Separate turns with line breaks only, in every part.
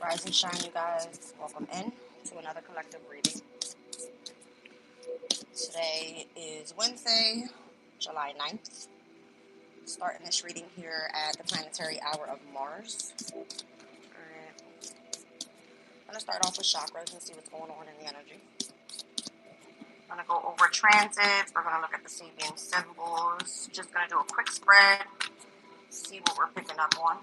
Rise and shine, you guys. Welcome in to another collective reading. Today is Wednesday, July 9th. Starting this reading here at the planetary hour of Mars. Alright. I'm going to start off with chakras and see what's going on in the energy. I'm going to go over transits. We're going to look at the Sabian symbols. Just going to do a quick spread. See what we're picking up on.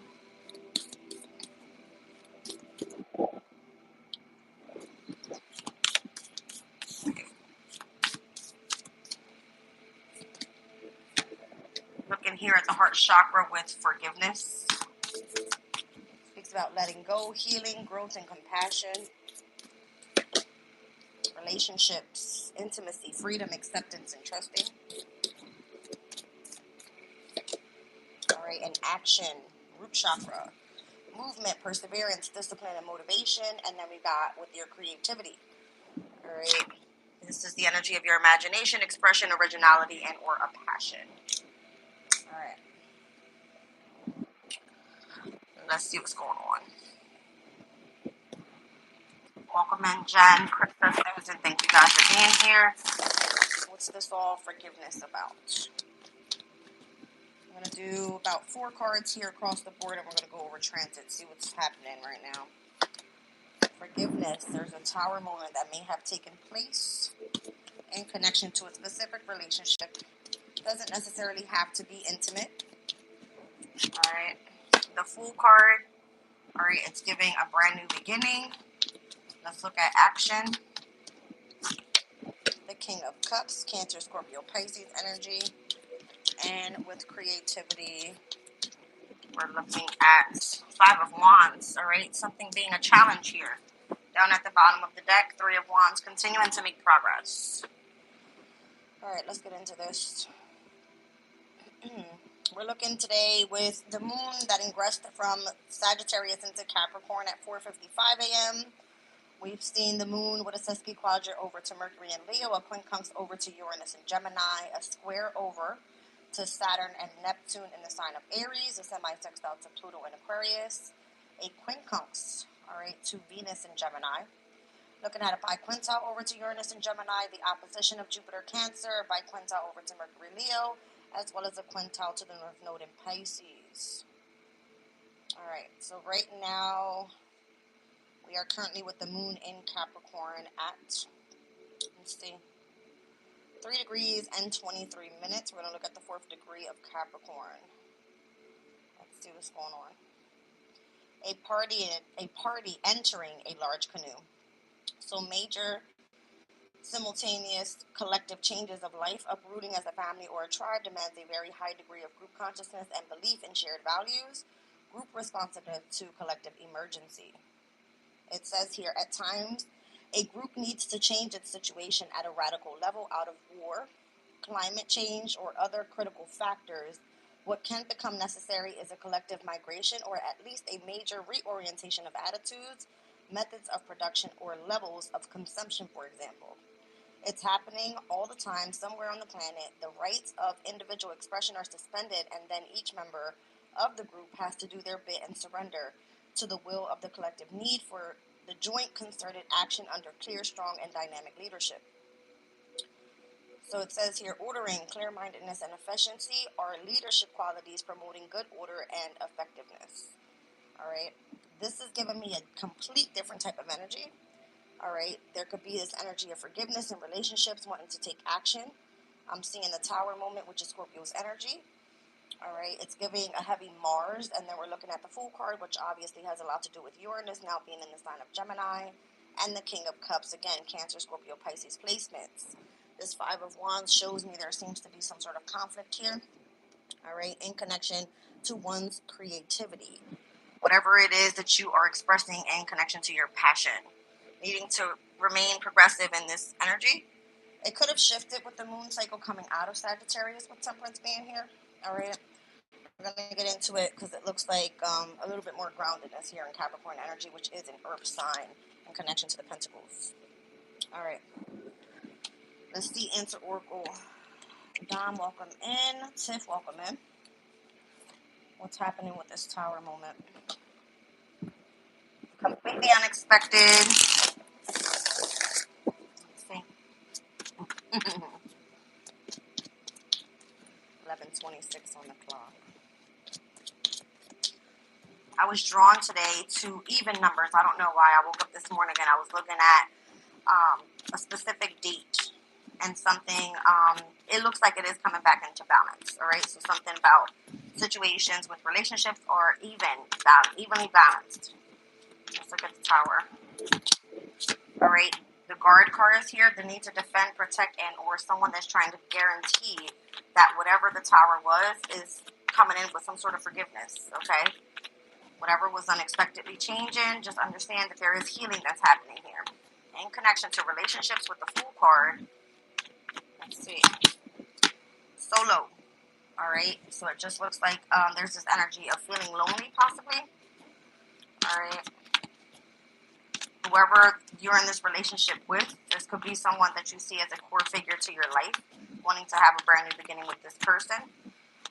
Looking here at the heart chakra with forgiveness. Speaks about letting go, healing, growth, and compassion. Relationships, intimacy, freedom, acceptance, and trusting. Alright, and action, root chakra. Movement, perseverance, discipline, and motivation. And then we got with your creativity. Alright. This is the energy of your imagination, expression, originality, and or a passion. Alright. Let's see what's going on. Welcome in, Jen, Krista, Susan. Thank you guys for being here. What's this all forgiveness about? I'm going to do about 4 cards here across the board, and we're going to go over transit, see what's happening right now. Forgiveness. There's a tower moment that may have taken place in connection to a specific relationship. Doesn't necessarily have to be intimate. Alright. The Fool card. Alright, it's giving a brand new beginning. Let's look at action. The King of Cups, Cancer, Scorpio, Pisces energy. And with creativity, we're looking at 5 of Wands. Alright, something being a challenge here. Down at the bottom of the deck, 3 of Wands, continuing to make progress. Alright, let's get into this. We're looking today with the moon that ingressed from Sagittarius into Capricorn at 4:55 a.m. We've seen the moon with a sesquiquadrant over to Mercury and Leo, a quincunx over to Uranus and Gemini, a square over to Saturn and Neptune in the sign of Aries, a semi-sextile to Pluto and Aquarius, a quincunx, alright, to Venus and Gemini. Looking at a biquintile over to Uranus and Gemini, the opposition of Jupiter Cancer, a biquintile over to Mercury Leo, as well as a quintile to the North Node in Pisces. Alright, so right now, we are currently with the moon in Capricorn at, let's see, 3 degrees and 23 minutes. We're going to look at the 4th degree of Capricorn. Let's see what's going on. A party entering a large canoe. So major, simultaneous, collective changes of life, uprooting as a family or a tribe demands a very high degree of group consciousness and belief in shared values. Group responsive to collective emergency. It says here, at times, a group needs to change its situation at a radical level out of war, climate change, or other critical factors. What can become necessary is a collective migration or at least a major reorientation of attitudes, methods of production, or levels of consumption, for example. It's happening all the time somewhere on the planet. The rights of individual expression are suspended, and then each member of the group has to do their bit and surrender to the will of the collective need for the joint concerted action under clear, strong, and dynamic leadership. So it says here, ordering, clear-mindedness, and efficiency are leadership qualities promoting good order and effectiveness. Alright, this is giving me a complete different type of energy. Alright, there could be this energy of forgiveness in relationships, wanting to take action. I'm seeing the Tower moment, which is Scorpio's energy. Alright, it's giving a heavy Mars, and then we're looking at the Fool card, which obviously has a lot to do with Uranus now being in the sign of Gemini, and the King of Cups, again, Cancer, Scorpio, Pisces placements. This 5 of Wands shows me there seems to be some sort of conflict here, alright, in connection to one's creativity. Whatever it is that you are expressing in connection to your passion, needing to remain progressive in this energy. It could have shifted with the moon cycle coming out of Sagittarius with Temperance being here. Alright, we're going to get into it because it looks like a little bit more groundedness here in Capricorn energy, which is an earth sign in connection to the Pentacles. Alright, let's see Answer Oracle. Dom, welcome in. Tiff, welcome in. What's happening with this Tower moment? Complete the unexpected. Let's see. 11:26 on the clock. I was drawn today to even numbers. I don't know why. I woke up this morning and I was looking at a specific date and something. It looks like it is coming back into balance. All right. So something about situations with relationships are evenly balanced. Let's look at the Tower. All right. The Guard card is here. The need to defend, protect, and or someone that's trying to guarantee that whatever the Tower was is coming in with some sort of forgiveness. Okay. Whatever was unexpectedly changing, just understand that there is healing that's happening here. In connection to relationships with the Fool card, let's see, Solo. All right, so it just looks like there's this energy of feeling lonely, possibly. All right, whoever you're in this relationship with, this could be someone that you see as a core figure to your life, wanting to have a brand new beginning with this person.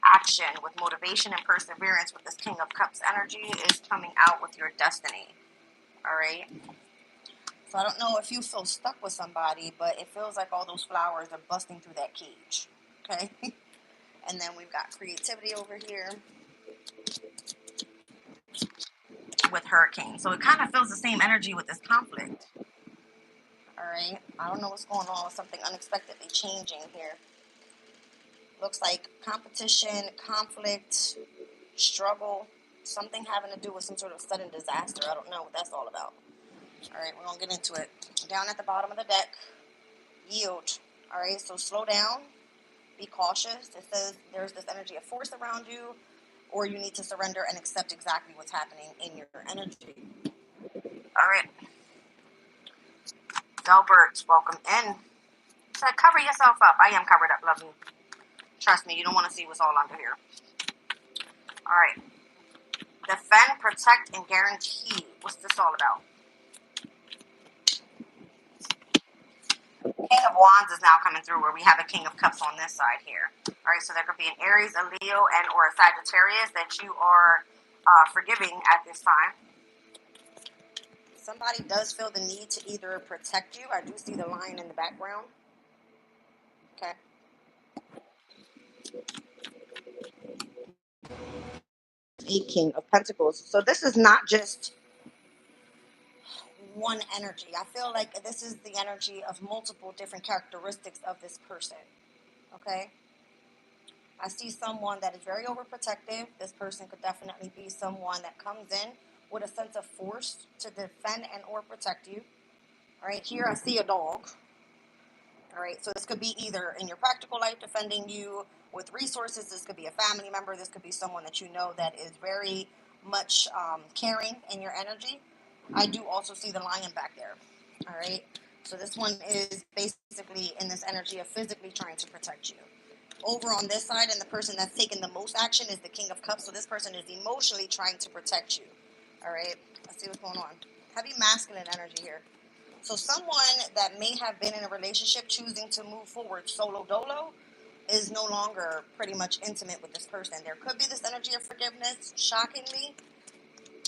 Action with motivation and perseverance with this King of Cups energy is coming out with your destiny. All right. So I don't know if you feel stuck with somebody, but it feels like all those flowers are busting through that cage. Okay. And then we've got creativity over here with Hurricane. So it kind of feels the same energy with this conflict. All right. I don't know what's going on with something unexpectedly changing here. Looks like competition, conflict, struggle, something having to do with some sort of sudden disaster. I don't know what that's all about. All right, we're going to get into it. Down at the bottom of the deck, yield. All right, so slow down, be cautious. It says there's this energy of force around you, or you need to surrender and accept exactly what's happening in your energy. All right. Delbert, welcome in. So cover yourself up. I am covered up, lovely. Trust me, you don't want to see what's all under here. All right. Defend, protect, and guarantee. What's this all about? King of Wands is now coming through where we have a King of Cups on this side here. All right, so there could be an Aries, a Leo, and or a Sagittarius that you are forgiving at this time. Somebody does feel the need to either protect you. I do see the lion in the background. Okay. A King of Pentacles. So this is not just one energy. I feel like this is the energy of multiple different characteristics of this person. Okay. I see someone that is very overprotective. This person could definitely be someone that comes in with a sense of force to defend and or protect you. All right, here I see a dog. All right, so this could be either in your practical life defending you with resources. This could be a family member. This could be someone that you know that is very much caring in your energy. I do also see the lion back there. All right, so this one is basically in this energy of physically trying to protect you. Over on this side, and the person that's taking the most action is the King of Cups. So this person is emotionally trying to protect you. All right, let's see what's going on. Heavy masculine energy here. So someone that may have been in a relationship choosing to move forward solo dolo is no longer pretty much intimate with this person. There could be this energy of forgiveness, shockingly.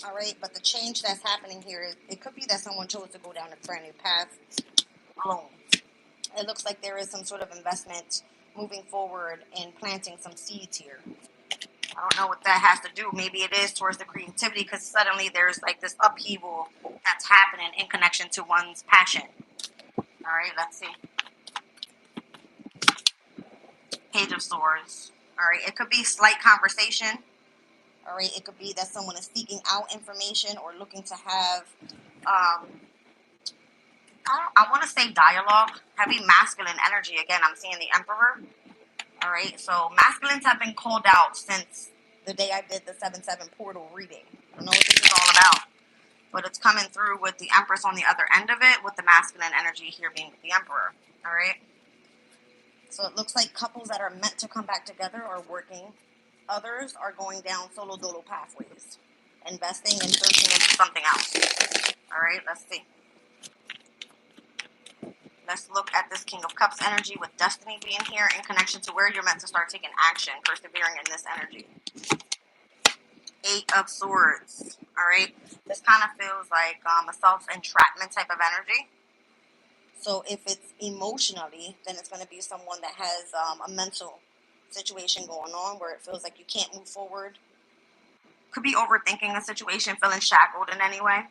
All right, but the change that's happening here is it could be that someone chose to go down a brand new path alone. It looks like there is some sort of investment moving forward and planting some seeds here. I don't know what that has to do. Maybe it is towards the creativity because suddenly there's like this upheaval that's happening in connection to one's passion. All right, let's see. Page of Swords. All right, it could be slight conversation. All right, it could be that someone is seeking out information or looking to have, I want to say dialogue. Heavy masculine energy. Again, I'm seeing the Emperor. All right, so masculines have been called out since the day I did the 7/7 portal reading. I don't know what this is all about, but it's coming through with the Empress on the other end of it, with the masculine energy here being with the Emperor. All right, so it looks like couples that are meant to come back together are working. Others are going down solo dolo pathways, investing and searching into something else. All right, let's see. Let's look at this King of Cups energy with destiny being here in connection to where you're meant to start taking action, persevering in this energy. Eight of Swords. All right. This kind of feels like a self-entrapment type of energy. So if it's emotionally, then it's going to be someone that has a mental situation going on where it feels like you can't move forward. Could be overthinking a situation, feeling shackled in any way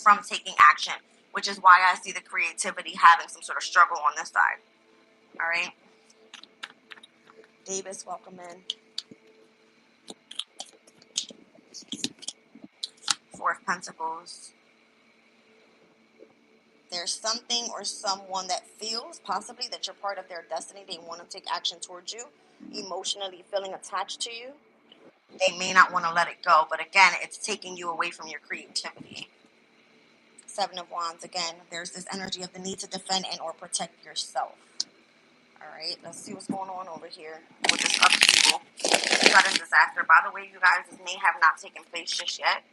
from taking action, which is why I see the creativity having some sort of struggle on this side. All right. Davis, welcome in. Four of Pentacles. There's something or someone that feels possibly that you're part of their destiny. They want to take action towards you, emotionally feeling attached to you. They may not want to let it go, but again, it's taking you away from your creativity. Seven of Wands, again, there's this energy of the need to defend and or protect yourself. All right, let's see what's going on over here with this upheaval, sudden disaster. By the way, you guys, this may have not taken place just yet,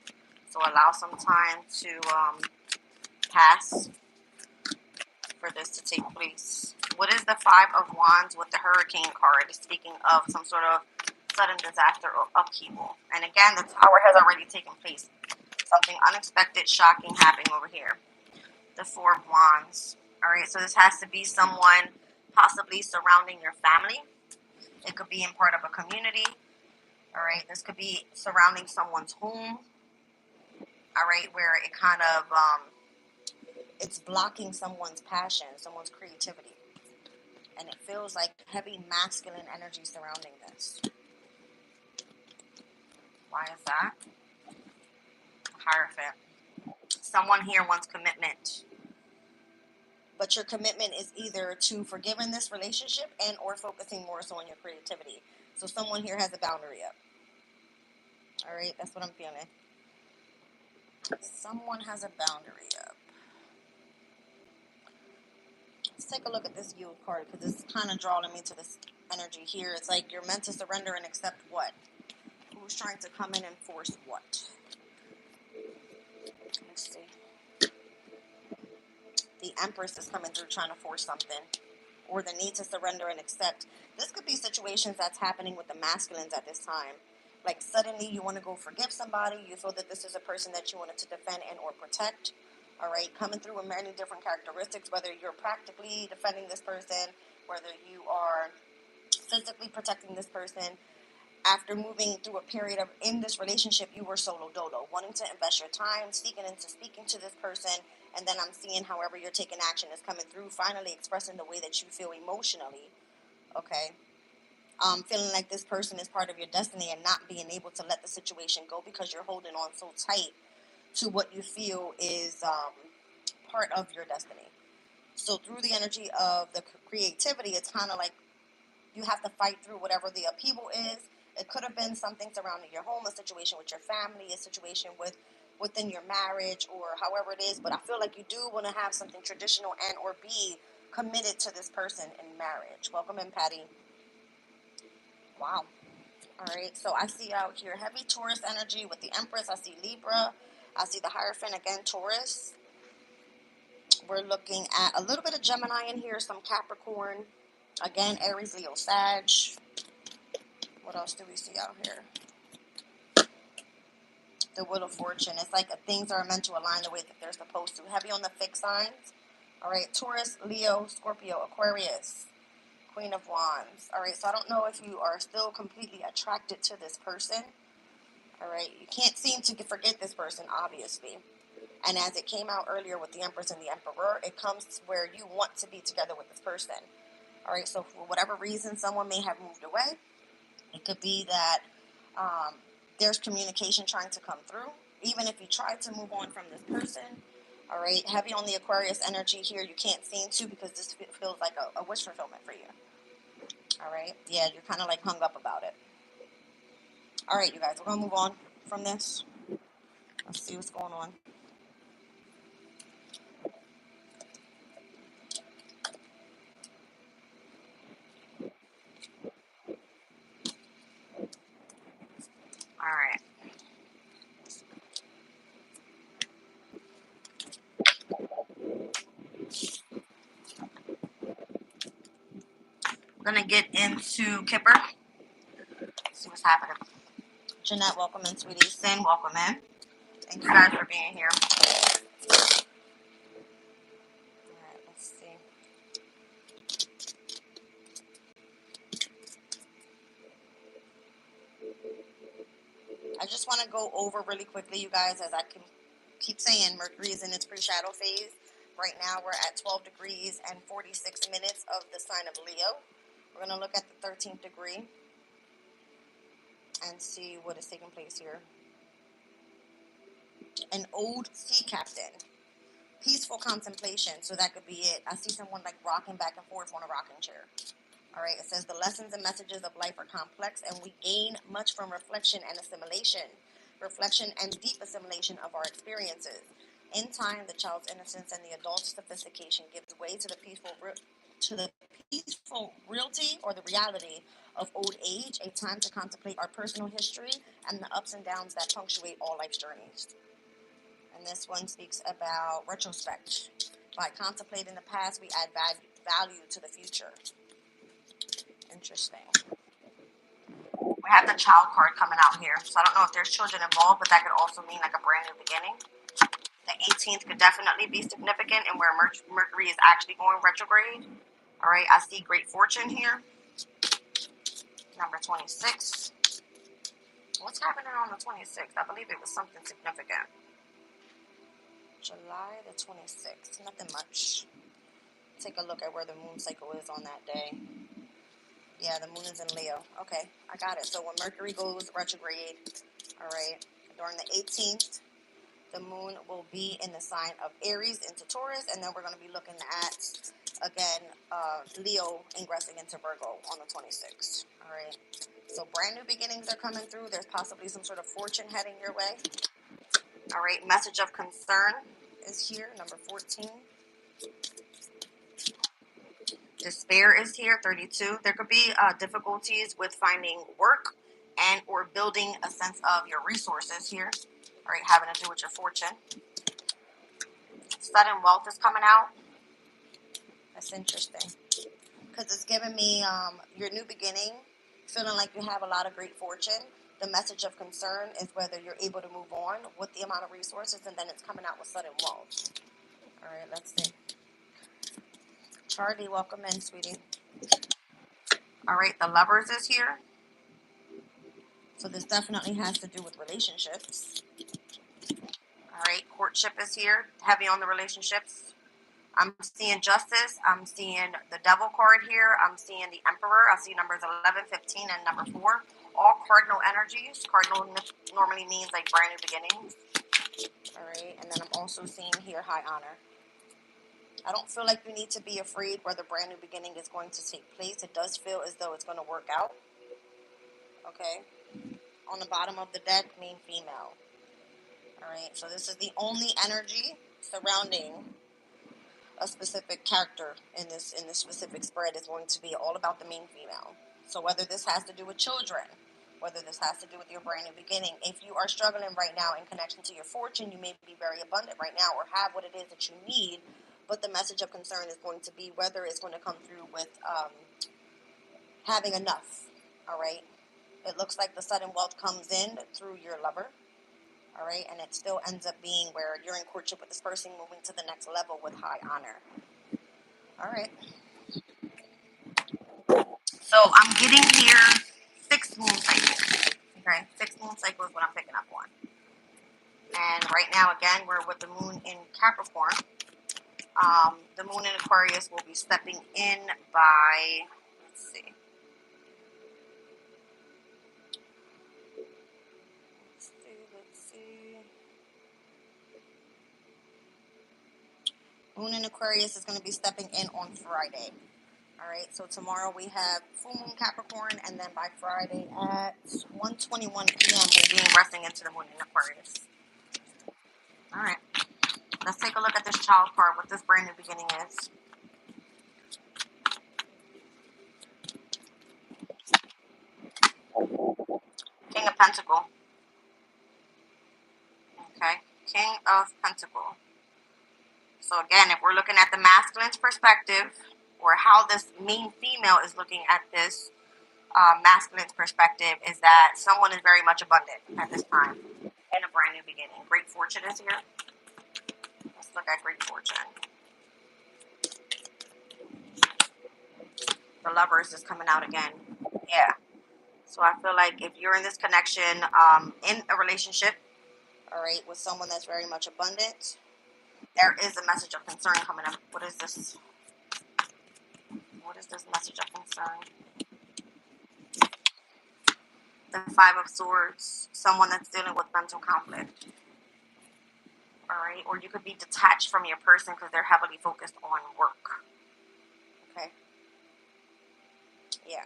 so allow some time to pass for this to take place. What is the Five of Wands with the Hurricane card? Speaking of some sort of sudden disaster or upheaval. And again, the Tower has already taken place. Something unexpected, shocking happening over here. The Four of Wands. All right, so this has to be someone possibly surrounding your family. It could be in part of a community. All right, this could be surrounding someone's home. All right, where it kind of it's blocking someone's passion, someone's creativity. And it feels like heavy masculine energy surrounding this. Why is that? Hierophant. Someone here wants commitment. But your commitment is either to forgiving this relationship and or focusing more so on your creativity. So someone here has a boundary up. All right, that's what I'm feeling. Someone has a boundary up. Let's take a look at this Youth card because it's kind of drawing me to this energy here. It's like you're meant to surrender and accept what? Who's trying to come in and force what? Let's see. The Empress is coming through trying to force something. Or the need to surrender and accept. This could be situations that's happening with the masculines at this time. Like suddenly you want to go forgive somebody. You feel that this is a person that you wanted to defend and or protect. All right, coming through with many different characteristics, whether you're practically defending this person, whether you are physically protecting this person. After moving through a period of, in this relationship, you were solo dolo, wanting to invest your time, seeking into speaking to this person, and then I'm seeing however you're taking action is coming through, finally expressing the way that you feel emotionally, okay? Feeling like this person is part of your destiny and not being able to let the situation go because you're holding on so tight to what you feel is part of your destiny. So through the energy of the creativity, it's kind of like you have to fight through whatever the upheaval is. It could have been something surrounding your home, a situation with your family, a situation within your marriage, or however it is. But I feel like you do want to have something traditional and or be committed to this person in marriage. Welcome in, Patty. Wow. All right. So I see out here heavy Taurus energy with the Empress. I see Libra. I see the Hierophant again, Taurus. We're looking at a little bit of Gemini in here, some Capricorn. Again, Aries, Leo, Sag. What else do we see out here? The Wheel of Fortune. It's like things are meant to align the way that they're supposed to. Heavy on the fixed signs. All right, Taurus, Leo, Scorpio, Aquarius. Queen of Wands. All right, so I don't know if you are still completely attracted to this person. All right, you can't seem to forget this person, obviously. And as it came out earlier with the Empress and the Emperor, it comes to where you want to be together with this person. All right, so for whatever reason, someone may have moved away. It could be that there's communication trying to come through. Even if you try to move on from this person, all right, heavy on the Aquarius energy here, you can't seem to because this feels like a wish fulfillment for you. All right, yeah, you're kind of like hung up about it. All right, you guys, we're going to move on from this. Let's see what's going on. All right. We're going to get into Kipper. See what's happening. Jeanette, welcome in, sweetie. Sin, welcome in. Thank you guys for being here. Alright, let's see. I just want to go over really quickly, you guys, as I can keep saying, Mercury is in its pre-shadow phase. Right now we're at 12 degrees and 46 minutes of the sign of Leo. We're going to look at the 13th degree and see what is taking place here. An old sea captain. Peaceful contemplation, so that could be it. I see someone like rocking back and forth on a rocking chair. All right, it says the lessons and messages of life are complex, and we gain much from reflection and assimilation. Reflection and deep assimilation of our experiences. In time, the child's innocence and the adult's sophistication gives way to the peaceful reality or the reality of old age, a time to contemplate our personal history and the ups and downs that punctuate all life's journeys. And this one speaks about retrospect. By contemplating the past, we add value to the future. Interesting. We have the child card coming out here. So I don't know if there's children involved, but that could also mean like a brand new beginning. The 18th could definitely be significant and where Mercury is actually going retrograde. All right, I see great fortune here. Number 26. What's happening on the 26th? I believe it was something significant. July the 26th. Nothing much. Take a look at where the moon cycle is on that day. Yeah, the moon is in Leo. Okay, I got it. So when Mercury goes retrograde, all right, during the 18th, the moon will be in the sign of Aries into Taurus, and then we're going to be looking at, again, Leo ingressing into Virgo on the 26th. All right, so brand new beginnings are coming through. There's possibly some sort of fortune heading your way. All right, message of concern is here, number 14. Despair is here, 32. There could be difficulties with finding work and or building a sense of your resources here. All right, having to do with your fortune. Sudden wealth is coming out. That's interesting. Because it's giving me your new beginning, feeling like you have a lot of great fortune. The message of concern is whether you're able to move on with the amount of resources, and then it's coming out with sudden wealth. All right, let's see. Charlie, welcome in, sweetie. All right, the Lovers is here. So this definitely has to do with relationships. All right, courtship is here, heavy on the relationships. I'm seeing Justice. I'm seeing the Devil card here. I'm seeing the Emperor. I see numbers 11, 15, and number 4. All cardinal energies. Cardinal normally means like brand new beginnings. All right, and then I'm also seeing here High Honor. I don't feel like you need to be afraid where the brand new beginning is going to take place. It does feel as though it's going to work out. Okay. On the bottom of the deck, main female. All right, so this is the only energy surrounding a specific character in this specific spread is going to be all about the main female. So whether this has to do with children, whether this has to do with your brand new beginning, if you are struggling right now in connection to your fortune, you may be very abundant right now or have what it is that you need, but the message of concern is going to be whether it's going to come through with having enough. All right. It looks like the sudden wealth comes in through your lover, all right, and it still ends up being where you're in courtship with this person, moving to the next level with high honor. All right. So I'm getting here 6 moon cycles. Okay, 6 moon cycles is what I'm picking up on. And right now, again, we're with the moon in Capricorn. The moon in Aquarius will be stepping in by, let's see. Moon in Aquarius is going to be stepping in on Friday. All right, so tomorrow we have full moon Capricorn, and then by Friday at 1:21 p.m. we'll be ingressing into the moon in Aquarius. All right, let's take a look at this child card, what this brand new beginning is. King of Pentacle. Okay, King of Pentacle. So again, if we're looking at the masculine's perspective, or how this main female is looking at this, masculine's perspective is that someone is very much abundant at this time and a brand new beginning. Great fortune is here. Let's look at great fortune. The lovers is coming out again. Yeah. So I feel like if you're in this connection, in a relationship, all right, with someone that's very much abundant, there is a message of concern coming up. What is this? What is this message of concern? The Five of Swords. Someone that's dealing with mental conflict. All right, or you could be detached from your person because they're heavily focused on work. Okay. Yeah.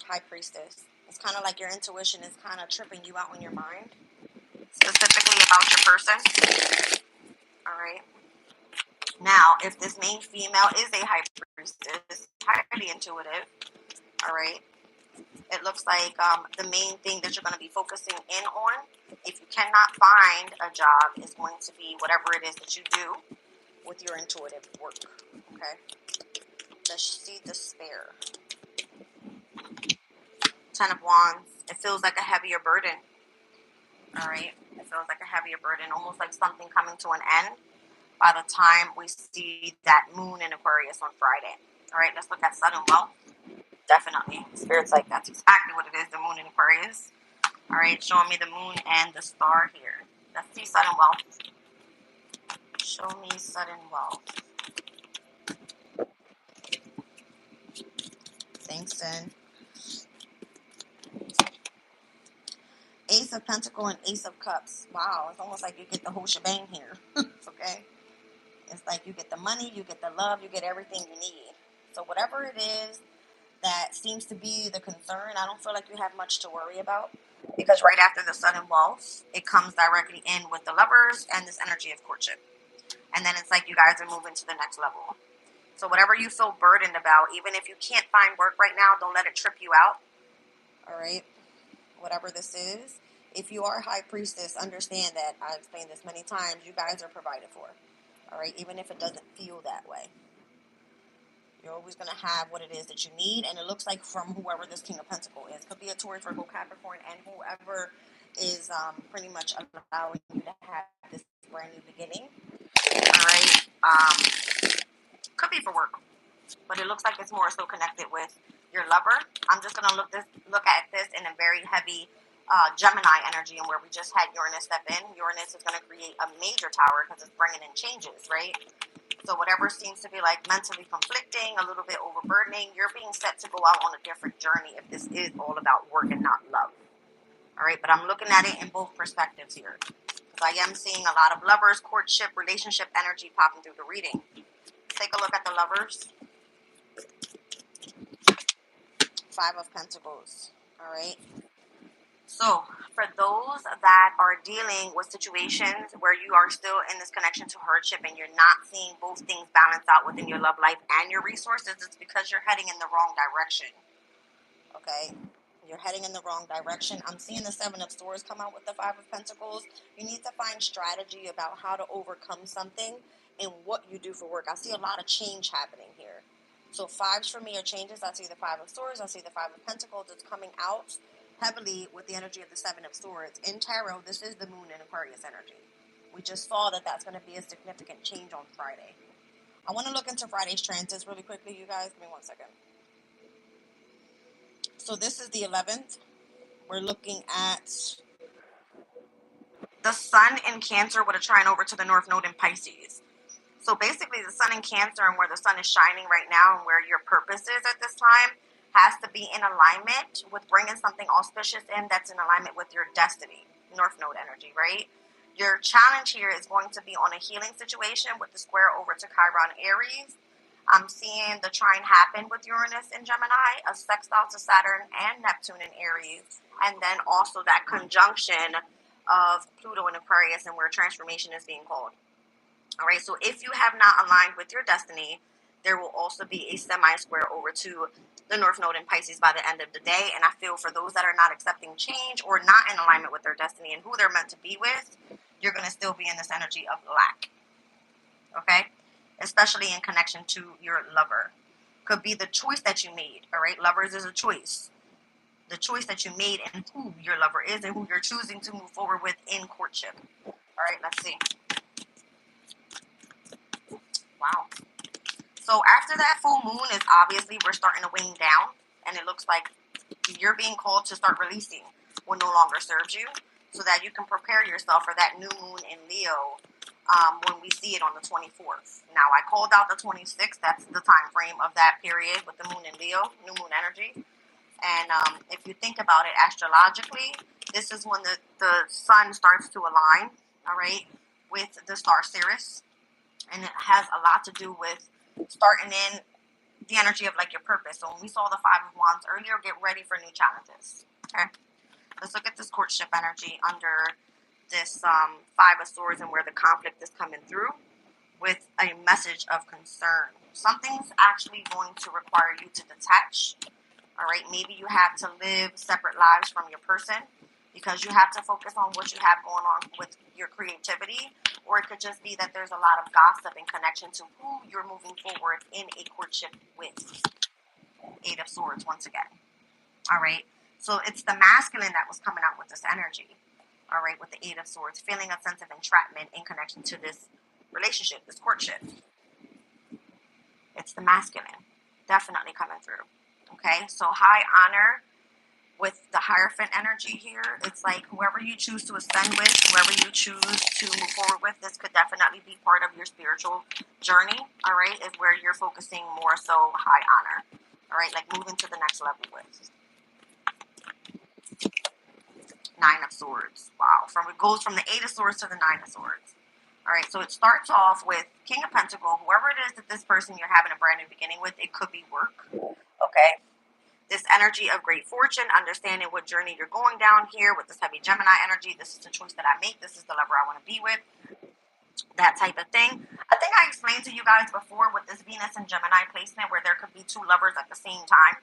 High Priestess. It's kind of like your intuition is kind of tripping you out in your mind, specifically about your person. All right. Now, if this main female is a high priestess, highly intuitive, all right, it looks like the main thing that you're going to be focusing in on, if you cannot find a job, is going to be whatever it is that you do with your intuitive work. Okay. Let's see despair. Ten of Wands. It feels like a heavier burden. All right. It feels like a heavier burden, almost like something coming to an end by the time we see that moon in Aquarius on Friday. All right. Let's look at sudden wealth. Definitely. Spirit's like, that's exactly what it is, the moon in Aquarius. All right. Showing me the moon and the star here. Let's see sudden wealth. Show me sudden wealth. Thanks, Sin. Ace of Pentacles and Ace of Cups. Wow, it's almost like you get the whole shebang here. Okay? It's like you get the money, you get the love, you get everything you need. So whatever it is that seems to be the concern, I don't feel like you have much to worry about. Because right after the sudden wealth, it comes directly in with the lovers and this energy of courtship. And then it's like you guys are moving to the next level. So whatever you feel burdened about, even if you can't find work right now, don't let it trip you out. All right? Whatever this is. If you are high priestess, understand that I've explained this many times, you guys are provided for. All right? Even if it doesn't feel that way. You're always going to have what it is that you need. And it looks like from whoever this King of Pentacles is. Could be a Taurus, Virgo, Capricorn, and whoever is pretty much allowing you to have this brand new beginning. All right? Could be for work. But it looks like it's more so connected with your lover. I'm just going to look at this in a very heavy Gemini energy, and where we just had Uranus step in. Uranus is going to create a major tower because it's bringing in changes, right? So whatever seems to be like mentally conflicting, a little bit overburdening, you're being set to go out on a different journey if this is all about work and not love. All right, but I'm looking at it in both perspectives here. Because I am seeing a lot of lovers, courtship, relationship energy popping through the reading. Take a look at the lovers. Five of Pentacles. All right. So, for those that are dealing with situations where you are still in this connection to hardship and you're not seeing both things balance out within your love life and your resources, it's because you're heading in the wrong direction. Okay? You're heading in the wrong direction. I'm seeing the Seven of Swords come out with the Five of Pentacles. You need to find strategy about how to overcome something and what you do for work. I see a lot of change happening here. So fives for me are changes. I see the Five of Swords. I see the Five of Pentacles. It's coming out heavily with the energy of the Seven of Swords. In tarot, this is the moon in Aquarius energy. We just saw that that's going to be a significant change on Friday. I want to look into Friday's transits really quickly, you guys. Give me 1 second. So this is the 11th. We're looking at the sun in Cancer with a trine over to the North Node in Pisces. So basically the sun in Cancer and where the sun is shining right now and where your purpose is at this time has to be in alignment with bringing something auspicious in that's in alignment with your destiny. North Node energy, right? Your challenge here is going to be on a healing situation with the square over to Chiron Aries. I'm seeing the trine happen with Uranus in Gemini, a sextile to Saturn and Neptune in Aries, and then also that conjunction of Pluto in Aquarius and where transformation is being called. All right, so if you have not aligned with your destiny, there will also be a semi-square over to the North Node in Pisces by the end of the day. And I feel for those that are not accepting change or not in alignment with their destiny and who they're meant to be with, you're going to still be in this energy of lack. Okay? Especially in connection to your lover. Could be the choice that you made, all right? Lovers is a choice. The choice that you made and who your lover is and who you're choosing to move forward with in courtship. All right, let's see. Wow. So after that full moon is obviously we're starting to wane down, and it looks like you're being called to start releasing what no longer serves you so that you can prepare yourself for that new moon in Leo when we see it on the 24th. Now, I called out the 26th. That's the time frame of that period with the moon in Leo, new moon energy. And if you think about it astrologically, this is when the sun starts to align, all right, with the star Sirius. And it has a lot to do with starting in the energy of like your purpose. So when we saw the Five of Wands earlier, get ready for new challenges. Okay, let's look at this courtship energy under this Five of Swords and where the conflict is coming through with a message of concern. Something's actually going to require you to detach. All right, maybe you have to live separate lives from your person because you have to focus on what you have going on with your creativity, or it could just be that there's a lot of gossip in connection to who you're moving forward in a courtship with. Eight of Swords once again. All right, so it's the masculine that was coming out with this energy. All right, with the Eight of Swords, feeling a sense of entrapment in connection to this relationship, this courtship. It's the masculine definitely coming through. Okay, so high honor with the Hierophant energy here. It's like whoever you choose to ascend with, whoever you choose to move forward with, this could definitely be part of your spiritual journey, all right, is where you're focusing more so high honor, all right, like moving to the next level with. Nine of Swords. Wow, it goes from the Eight of Swords to the Nine of Swords. All right, so it starts off with King of Pentacles. Whoever it is that this person you're having a brand new beginning with, it could be work, okay? This energy of great fortune, understanding what journey you're going down here with this heavy Gemini energy. This is the choice that I make. This is the lover I want to be with. That type of thing. I think I explained to you guys before with this Venus and Gemini placement where there could be two lovers at the same time.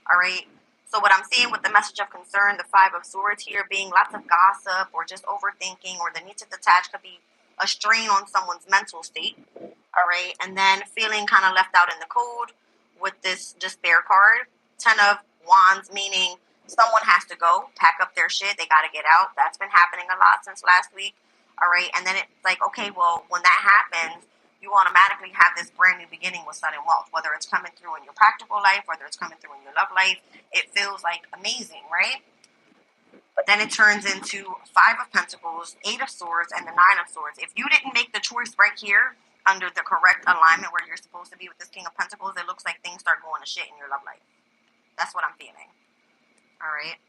All right. So what I'm seeing with the message of concern, the Five of Swords here being lots of gossip or just overthinking or the need to detach could be a strain on someone's mental state. All right. And then feeling kind of left out in the cold with this despair card. Ten of Wands, meaning someone has to go, pack up their shit, they got to get out. That's been happening a lot since last week. All right. And then it's like, okay, well, when that happens, you automatically have this brand new beginning with sudden wealth, whether it's coming through in your practical life, whether it's coming through in your love life. It feels like amazing, right? But then it turns into Five of Pentacles, Eight of Swords, and the Nine of Swords. If you didn't make the choice right here under the correct alignment where you're supposed to be with this King of Pentacles, it looks like things start going to shit in your love life. That's what I'm feeling. All right.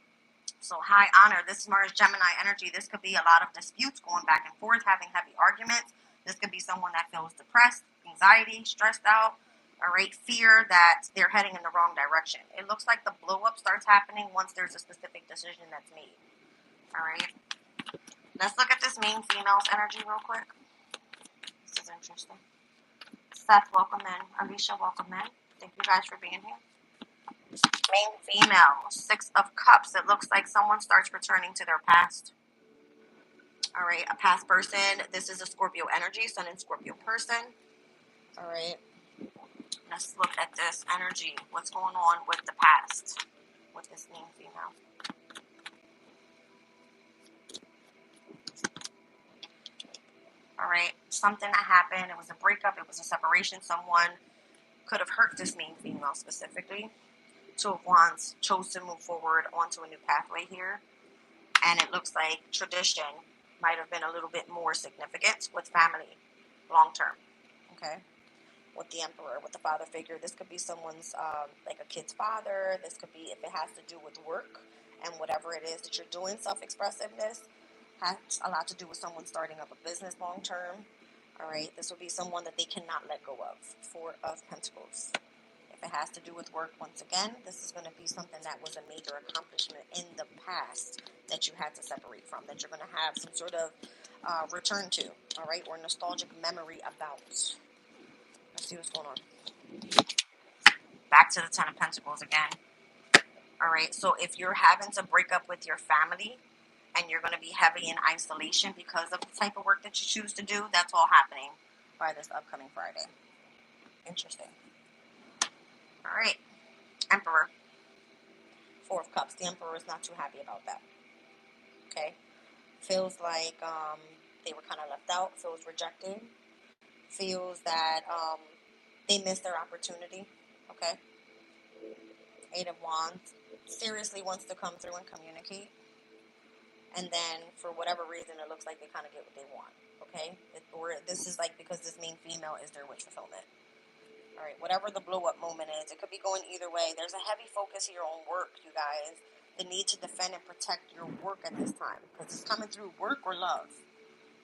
So high honor. This is Mars Gemini energy. This could be a lot of disputes going back and forth, having heavy arguments. This could be someone that feels depressed, anxiety, stressed out. All right. Fear that they're heading in the wrong direction. It looks like the blow up starts happening once there's a specific decision that's made. All right. Let's look at this main female's energy real quick. This is interesting. Seth, welcome in. Alicia, welcome in. Thank you guys for being here. Main female, Six of Cups. It looks like someone starts returning to their past. All right, a past person. This is a Scorpio energy, Sun and Scorpio person. All right, let's look at this energy. What's going on with the past with this main female? All right, something that happened. It was a breakup. It was a separation. Someone could have hurt this main female specifically. Two of Wands chose to move forward onto a new pathway here. And it looks like tradition might have been a little bit more significant with family long term. Okay. With the Emperor, with the father figure. This could be someone's, like a kid's father. This could be, if it has to do with work and whatever it is that you're doing, self-expressiveness, has a lot to do with someone starting up a business long term. All right. This will be someone that they cannot let go of. Four of Pentacles. If it has to do with work, once again, this is going to be something that was a major accomplishment in the past that you had to separate from, that you're going to have some sort of return to, all right, or nostalgic memory about. Let's see what's going on. Back to the Ten of Pentacles again. All right, so if you're having to break up with your family and you're going to be heavy in isolation because of the type of work that you choose to do, that's all happening by this upcoming Friday. Interesting. of Cups. The Emperor is not too happy about that. Okay? Feels like they were kind of left out, feels rejected, feels that they missed their opportunity. Okay? Eight of Wands seriously wants to come through and communicate. And then, for whatever reason, it looks like they kind of get what they want. Okay? Or this is like because this main female is their wish fulfillment. All right, whatever the blow up moment is, it could be going either way. There's a heavy focus here on work, you guys. The need to defend and protect your work at this time because it's coming through work or love.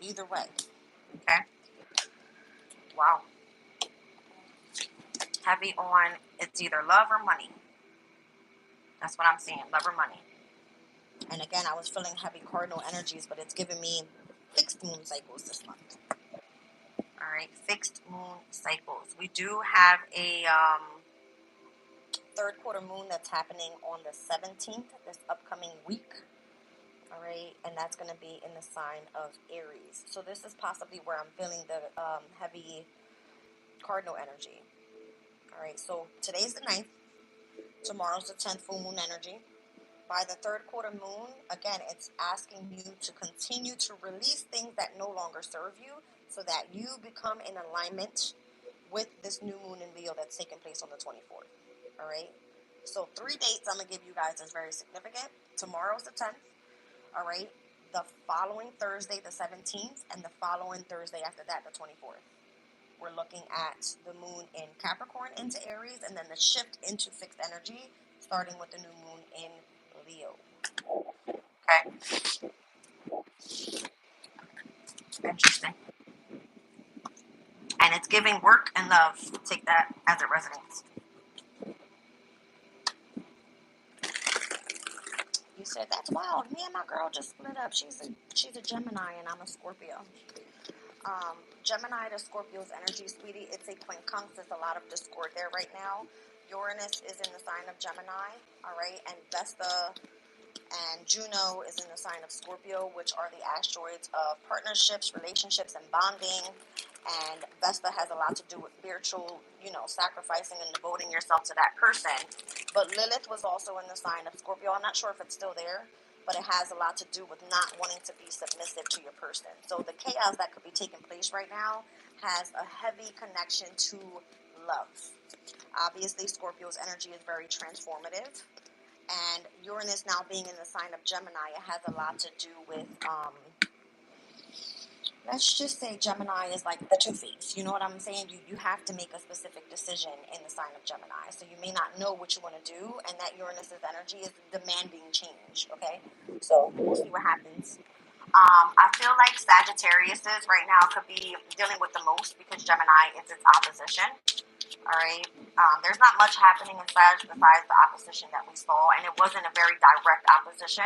Either way. Okay? Wow. Heavy on it's either love or money. That's what I'm seeing, love or money. And again, I was feeling heavy cardinal energies, but it's giving me fixed moon cycles this month. All right, fixed moon cycles. We do have a third quarter moon that's happening on the 17th, this upcoming week. All right, and that's going to be in the sign of Aries. So this is possibly where I'm feeling the heavy cardinal energy. All right, so today's the 9th. Tomorrow's the 10th full moon energy. By the third quarter moon, again, it's asking you to continue to release things that no longer serve you so that you become in alignment with this new moon in Leo that's taking place on the 24th. All right? So 3 dates I'm going to give you guys is very significant. Tomorrow's the 10th. All right? The following Thursday, the 17th, and the following Thursday after that, the 24th. We're looking at the moon in Capricorn into Aries and then the shift into fixed energy starting with the new moon in Leo. Okay. Interesting. And it's giving work and love. Take that as it resonates. You said, that's wild. Me and my girl just split up. She's a Gemini and I'm a Scorpio. Gemini to Scorpio's energy, sweetie. It's a quincunx. There's a lot of discord there right now. Uranus is in the sign of Gemini. All right. And Vesta and Juno is in the sign of Scorpio, which are the asteroids of partnerships, relationships, and bonding. And Vesta has a lot to do with spiritual, sacrificing and devoting yourself to that person. But Lilith was also in the sign of Scorpio. I'm not sure if it's still there, but it has a lot to do with not wanting to be submissive to your person. So the chaos that could be taking place right now has a heavy connection to love. Obviously, Scorpio's energy is very transformative. And Uranus now being in the sign of Gemini, it has a lot to do with, let's just say Gemini is like the two-face. You know what I'm saying? You have to make a specific decision in the sign of Gemini. So you may not know what you want to do, and that Uranus's energy is demanding change, okay? So we'll see what happens. I feel like Sagittarius's right now could be dealing with the most because Gemini is its opposition. All right. There's not much happening in Sag besides the opposition that we saw, and it wasn't a very direct opposition.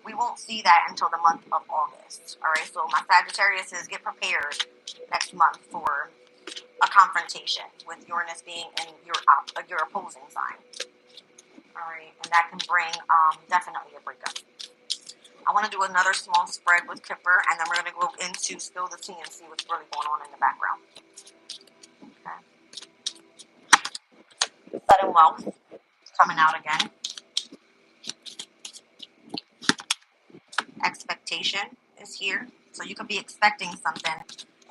We won't see that until the month of August. All right. So my Sagittarius is get prepared next month for a confrontation with Uranus being in your opposing sign. All right, and that can bring definitely a breakup. I want to do another small spread with Kipper, and then we're going to go into spill the tea and see what's really going on in the background. Okay. Sudden wealth coming out again. Expectation is here. So you could be expecting something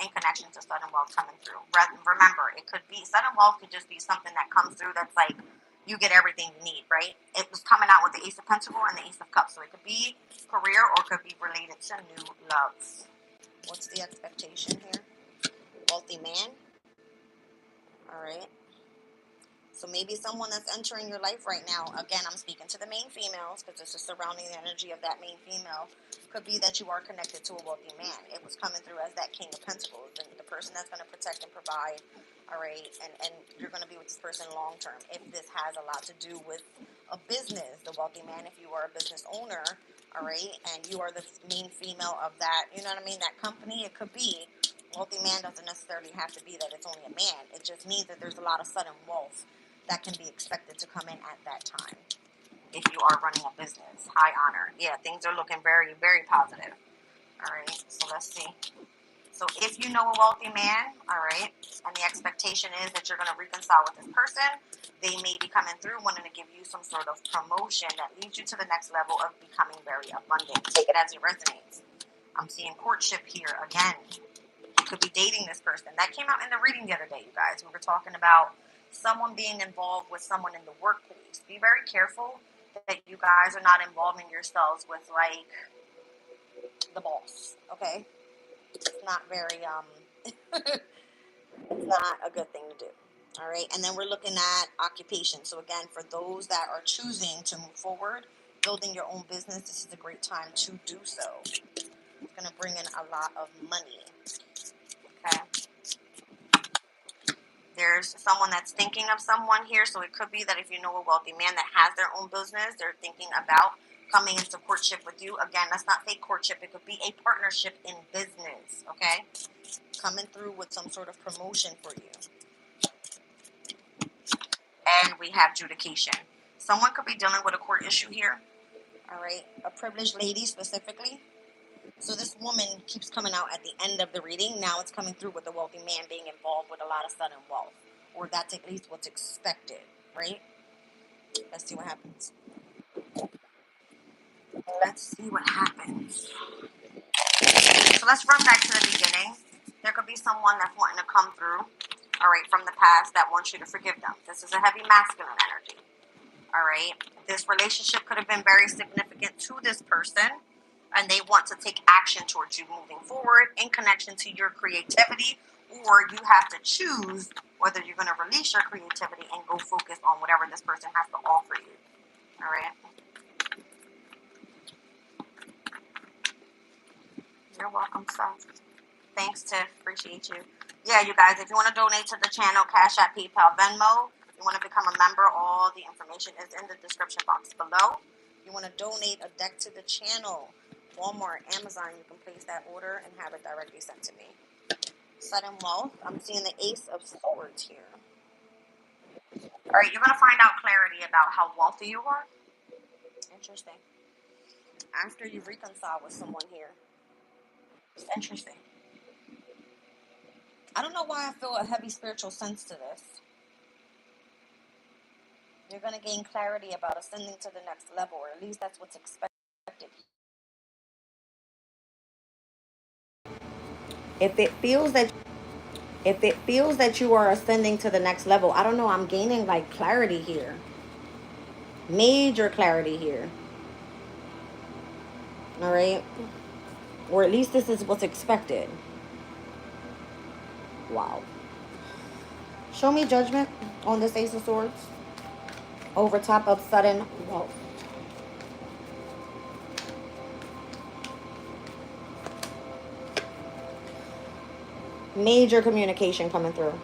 in connection to sudden wealth coming through. Remember, it could be, sudden wealth could just be something that comes through that's like, you get everything you need, right? It was coming out with the Ace of Pentacles and the Ace of Cups. So it could be career or it could be related to new love. What's the expectation here? Wealthy man. All right. So maybe someone that's entering your life right now, again, I'm speaking to the main females because this is surrounding the energy of that main female, could be that you are connected to a wealthy man. It was coming through as that King of Pentacles, and the person that's going to protect and provide, all right, and you're going to be with this person long term. If this has a lot to do with a business, the wealthy man, if you are a business owner, all right, and you are the main female of that, you know what I mean, that company, it could be. Wealthy man doesn't necessarily have to be that it's only a man. It just means that there's a lot of sudden wealth that can be expected to come in at that time if you are running a business. High honor. Yeah, things are looking very, very positive. All right, so let's see. So if you know a wealthy man, all right, and the expectation is that you're going to reconcile with this person, they may be coming through wanting to give you some sort of promotion that leads you to the next level of becoming very abundant. Take it as it resonates. I'm seeing courtship here again. You could be dating this person. That came out in the reading the other day, you guys. We were talking about someone being involved with someone in the workplace. Be very careful that you guys are not involving yourselves with, like, the boss, okay? It's not very, it's not a good thing to do. All right, and then we're looking at occupation. So again, for those that are choosing to move forward, building your own business, this is a great time to do so. It's going to bring in a lot of money. Okay. There's someone that's thinking of someone here, so it could be that if you know a wealthy man that has their own business, they're thinking about coming into courtship with you. Again, that's not fake courtship. It could be a partnership in business, okay? Coming through with some sort of promotion for you. And we have judication. Someone could be dealing with a court issue here, all right? A privileged lady specifically. So this woman keeps coming out at the end of the reading. Now it's coming through with a wealthy man being involved with a lot of sudden wealth. Or that's at least what's expected, right? Let's see what happens. Let's see what happens. So let's run back to the beginning. There could be someone that's wanting to come through, all right, from the past that wants you to forgive them. This is a heavy masculine energy, all right? This relationship could have been very significant to this person, and they want to take action towards you moving forward in connection to your creativity, or you have to choose whether you're going to release your creativity and go focus on whatever this person has to offer you. All right? You're welcome, Seth. Thanks, Tiff. Appreciate you. Yeah, you guys, if you want to donate to the channel, Cash App, PayPal, Venmo, you want to become a member, all the information is in the description box below. You want to donate a deck to the channel, Walmart, Amazon, you can place that order and have it directly sent to me. Sudden wealth, I'm seeing the Ace of Swords here. All right, you're going to find out clarity about how wealthy you are. Interesting. After you reconcile with someone here. It's interesting. I don't know why I feel a heavy spiritual sense to this. You're going to gain clarity about ascending to the next level, or at least that's what's expected. If it feels that you are ascending to the next level, I don't know, I'm gaining like clarity here. Major clarity here. All right? Or at least this is what's expected. Wow. Show me judgment on this Ace of Swords. Over top of sudden wealth. Major communication coming through.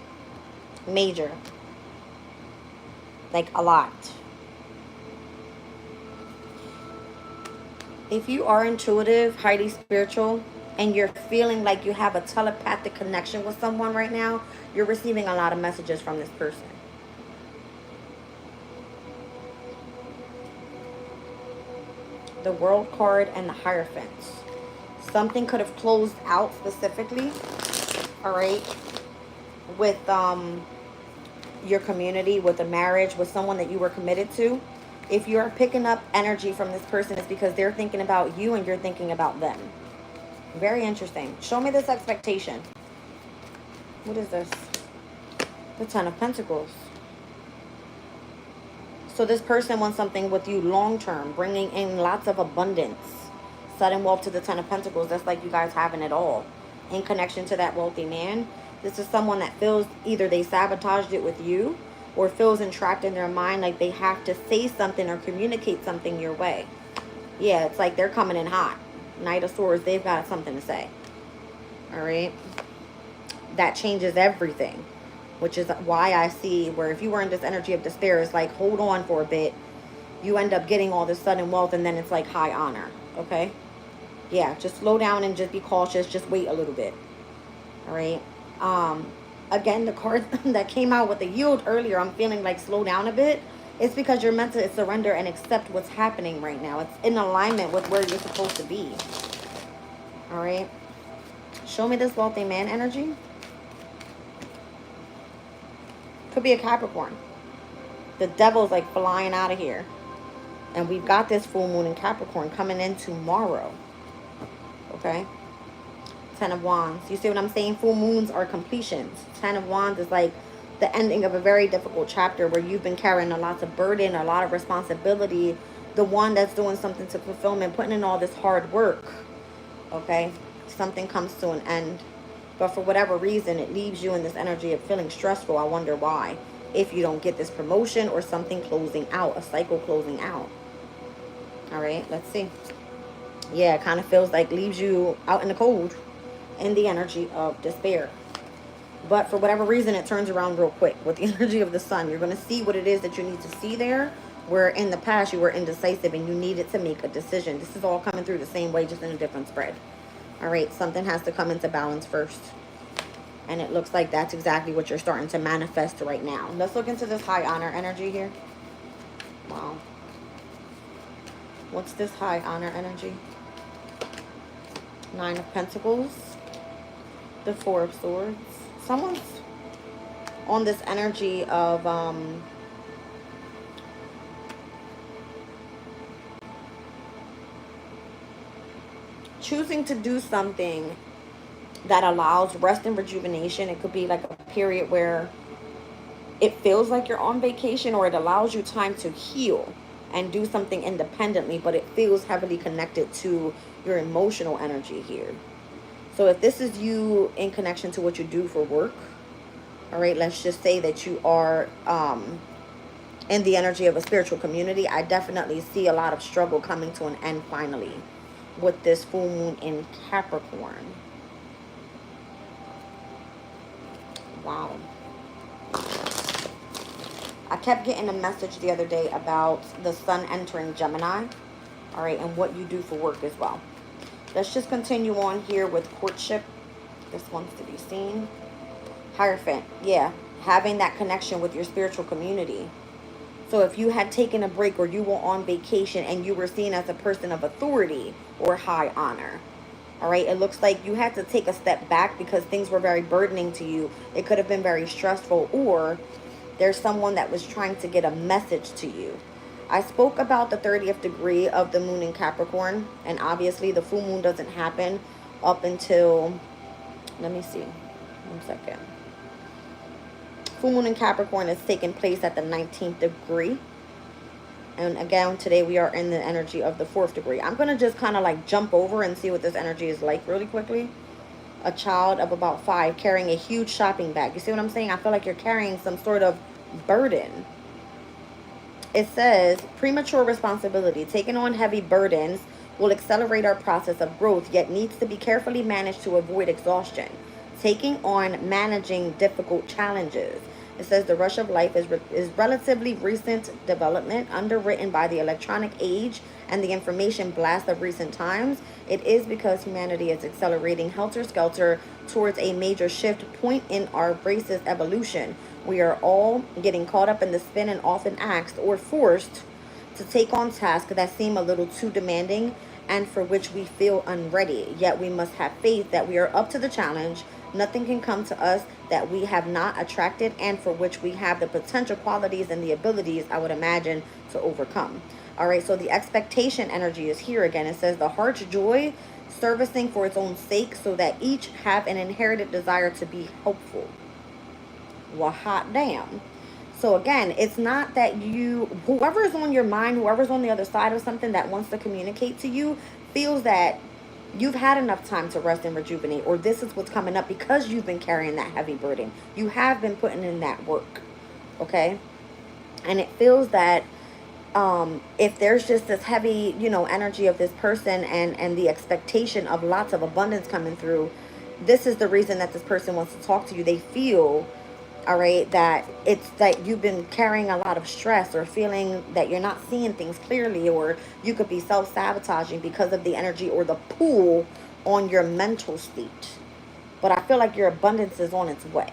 Major. Like a lot. If you are intuitive, highly spiritual, and you're feeling like you have a telepathic connection with someone right now, you're receiving a lot of messages from this person. The World card and the Hierophant. Something could have closed out specifically, all right, with your community, with a marriage, with someone that you were committed to. If you're picking up energy from this person, it's because they're thinking about you and you're thinking about them. Very interesting. Show me this expectation. What is this? The Ten of Pentacles. So this person wants something with you long term, bringing in lots of abundance. Sudden wealth to the Ten of Pentacles. That's like you guys having it all. In connection to that wealthy man. This is someone that feels either they sabotaged it with you, or feels entrapped in their mind like they have to say something or communicate something your way. Yeah, it's like they're coming in hot. Knight of Swords, they've got something to say. All right? That changes everything. Which is why I see where if you were in this energy of despair, it's like hold on for a bit. You end up getting all this sudden wealth and then it's like high honor. Okay? Yeah, just slow down and just be cautious. Just wait a little bit. All right? Again, the card that came out with the yield earlier, I'm feeling like slow down a bit. It's because you're meant to surrender and accept what's happening right now. It's in alignment with where you're supposed to be. All right? Show me this wealthy man energy. Could be a Capricorn. The devil's like flying out of here. And we've got this full moon in Capricorn coming in tomorrow. Okay? 10 of Wands. You see what I'm saying? Full moons are completions. 10 of Wands is like the ending of a very difficult chapter where you've been carrying a lot of burden, a lot of responsibility. The one that's doing something to fulfillment, putting in all this hard work. Okay? Something comes to an end. But for whatever reason, it leaves you in this energy of feeling stressful. I wonder why. If you don't get this promotion or something closing out, a cycle closing out. All right, let's see. Yeah, it kind of feels like leaves you out in the cold in the energy of despair. But for whatever reason, it turns around real quick with the energy of the sun. You're going to see what it is that you need to see there, where in the past you were indecisive and you needed to make a decision. This is all coming through the same way, just in a different spread. All right, something has to come into balance first. And it looks like that's exactly what you're starting to manifest right now. Let's look into this high honor energy here. Wow. What's this high honor energy? 9 of Pentacles. The 4 of Swords. Someone's on this energy of choosing to do something that allows rest and rejuvenation. It could be like a period where it feels like you're on vacation, or it allows you time to heal and do something independently, but it feels heavily connected to your emotional energy here. So if this is you in connection to what you do for work, all right, let's just say that you are in the energy of a spiritual community, I definitely see a lot of struggle coming to an end finally with this full moon in Capricorn. Wow. I kept getting a message the other day about the sun entering Gemini, all right, and what you do for work as well. Let's just continue on here with courtship. This one's to be seen. Hierophant, yeah, having that connection with your spiritual community. So if you had taken a break or you were on vacation and you were seen as a person of authority or high honor, all right, it looks like you had to take a step back because things were very burdening to you. It could have been very stressful, or there's someone that was trying to get a message to you. I spoke about the 30th degree of the moon in Capricorn, and obviously the full moon doesn't happen up until, let me see, 1 second. Full moon in Capricorn is taking place at the 19th degree. And again, today we are in the energy of the 4th degree. I'm going to just kind of like jump over and see what this energy is like really quickly. A child of about 5 carrying a huge shopping bag. You see what I'm saying? I feel like you're carrying some sort of burden. It says, premature responsibility. Taking on heavy burdens will accelerate our process of growth, yet needs to be carefully managed to avoid exhaustion. Taking on managing difficult challenges. It says the rush of life is relatively recent development, underwritten by the electronic age and the information blast of recent times. It is because humanity is accelerating helter-skelter towards a major shift point in our race's evolution. We are all getting caught up in the spin and often asked or forced to take on tasks that seem a little too demanding and for which we feel unready. Yet we must have faith that we are up to the challenge. Nothing can come to us that we have not attracted and for which we have the potential qualities and the abilities, I would imagine, to overcome. All right, so the expectation energy is here again. It says the heart's joy servicing for its own sake so that each have an inherited desire to be helpful. Well, hot damn. So again, it's not that you, whoever is on your mind, whoever's on the other side of something that wants to communicate to you, feels that you've had enough time to rest and rejuvenate, or this is what's coming up because you've been carrying that heavy burden. You have been putting in that work, okay? And it feels that if there's just this heavy, energy of this person and the expectation of lots of abundance coming through, this is the reason that this person wants to talk to you. They feel, all right, that it's that you've been carrying a lot of stress or feeling that you're not seeing things clearly, or you could be self-sabotaging because of the energy or the pull on your mental state. But I feel like your abundance is on its way,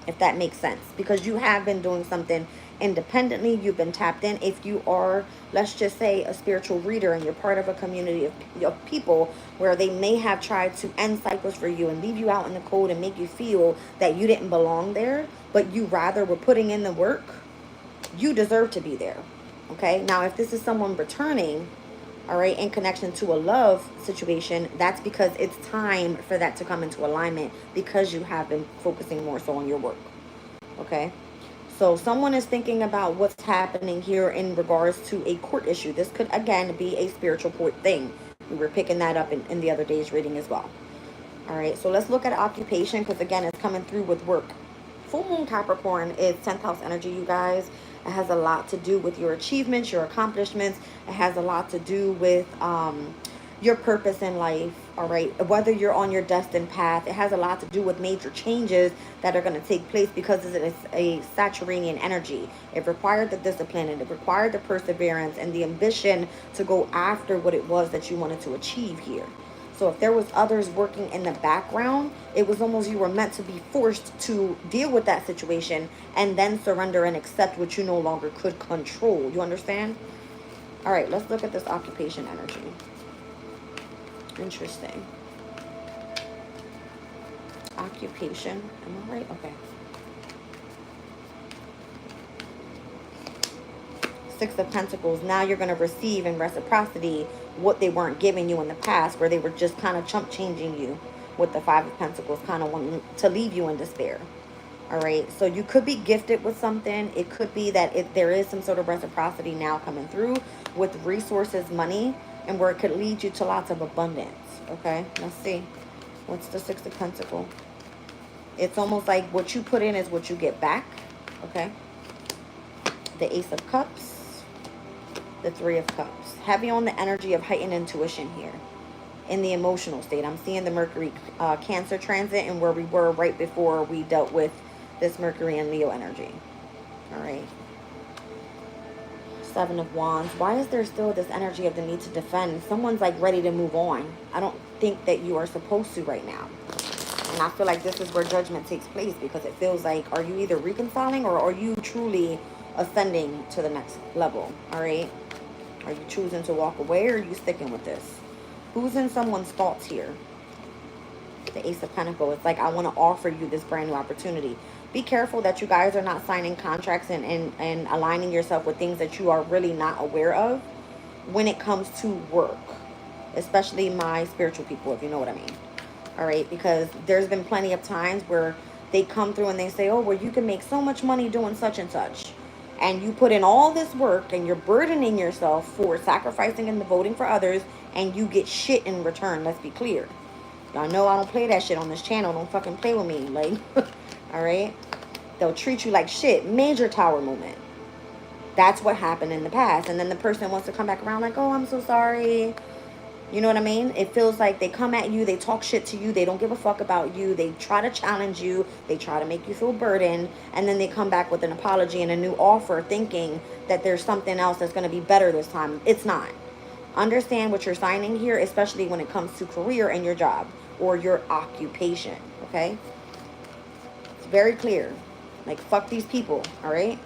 if that makes sense, because you have been doing something
independently. You've been tapped in. If you are, let's just say, a spiritual reader and you're part of a community of people where they may have tried to end cycles for you and leave you out in the cold and make you feel that you didn't belong there, but you rather were putting in the work, you deserve to be there. Okay, now if this is someone returning, all right, in connection to a love situation, that's because it's time for that to come into alignment because you have been focusing more so on your work. Okay, so someone is thinking about what's happening here in regards to a court issue. This could again be a spiritual court thing. We were picking that up in the other day's reading as well. All right, so let's look at occupation because again, it's coming through with work. Full moon Capricorn is 10th house energy, you guys. It has a lot to do with your achievements, your accomplishments. It has a lot to do with your purpose in life. All right, whether you're on your destined path, it has a lot to do with major changes that are going to take place because it's a Saturnian energy. It required the discipline and it required the perseverance and the ambition to go after what it was that you wanted to achieve here. So if there was others working in the background, it was almost you were meant to be forced to deal with that situation and then surrender and accept what you no longer could control. You understand? All right, let's look at this occupation energy. Interesting. Occupation. Am I right? Okay. Six of Pentacles. Now you're going to receive in reciprocity what they weren't giving you in the past, where they were just kind of chump changing you with the Five of Pentacles, kind of wanting to leave you in despair. All right, so you could be gifted with something. It could be that there is some sort of reciprocity now coming through with resources, money, and where it could lead you to lots of abundance. Okay, let's see. What's the Six of Pentacles? It's almost like what you put in is what you get back. Okay. The Ace of Cups. The Three of Cups. Heavy on the energy of heightened intuition here. In the emotional state. I'm seeing the Mercury Cancer transit and where we were right before we dealt with this Mercury and Leo energy. All right. Seven of Wands. Why is there still this energy of the need to defend? Someone's like ready to move on. I don't think that you are supposed to right now. And I feel like this is where judgment takes place because it feels like, are you either reconciling or are you truly ascending to the next level? All right. Are you choosing to walk away or are you sticking with this? Who's in someone's thoughts here? The Ace of Pentacles. It's like, I want to offer you this brand new opportunity. Be careful that you guys are not signing contracts and aligning yourself with things that you are really not aware of when it comes to work. Especially my spiritual people, if you know what I mean. All right, because there's been plenty of times where they come through and they say, oh, well, you can make so much money doing such and such. And you put in all this work and you're burdening yourself for sacrificing and voting for others and you get shit in return. Let's be clear. Y'all know I don't play that shit on this channel. Don't fucking play with me. Like, all right? They'll treat you like shit. Major tower moment. That's what happened in the past. And then the person wants to come back around like, oh, I'm so sorry. You know what I mean? It feels like they come at you, they talk shit to you, they don't give a fuck about you, they try to challenge you, they try to make you feel burdened, and then they come back with an apology and a new offer thinking that there's something else that's going to be better this time. It's not. Understand what you're signing here, especially when it comes to career and your job or your occupation, okay? It's very clear. Like, fuck these people, all right?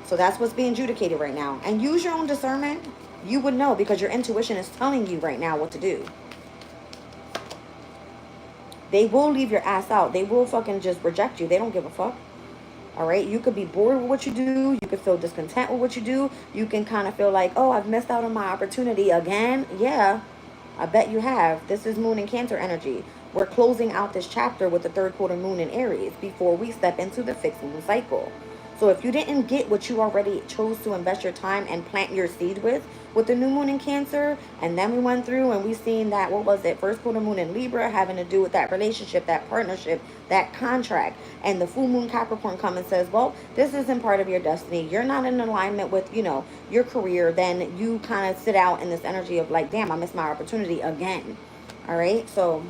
So that's what's being adjudicated right now. And use your own discernment. You would know because your intuition is telling you right now what to do. They will leave your ass out. They will fucking just reject you. They don't give a fuck. All right? You could be bored with what you do. You could feel discontent with what you do. You can kind of feel like, oh, I've missed out on my opportunity again. Yeah, I bet you have. This is Moon and Cancer energy. We're closing out this chapter with the third quarter moon in Aries before we step into the fixed moon cycle. So if you didn't get what you already chose to invest your time and plant your seed with the new moon in Cancer, and then we went through and we seen that, what was it, first quarter moon in Libra having to do with that relationship, that partnership, that contract, and the full moon Capricorn comes and says, well, this isn't part of your destiny. You're not in alignment with, you know, your career. Then you kind of sit out in this energy of like, damn, I missed my opportunity again. All right, so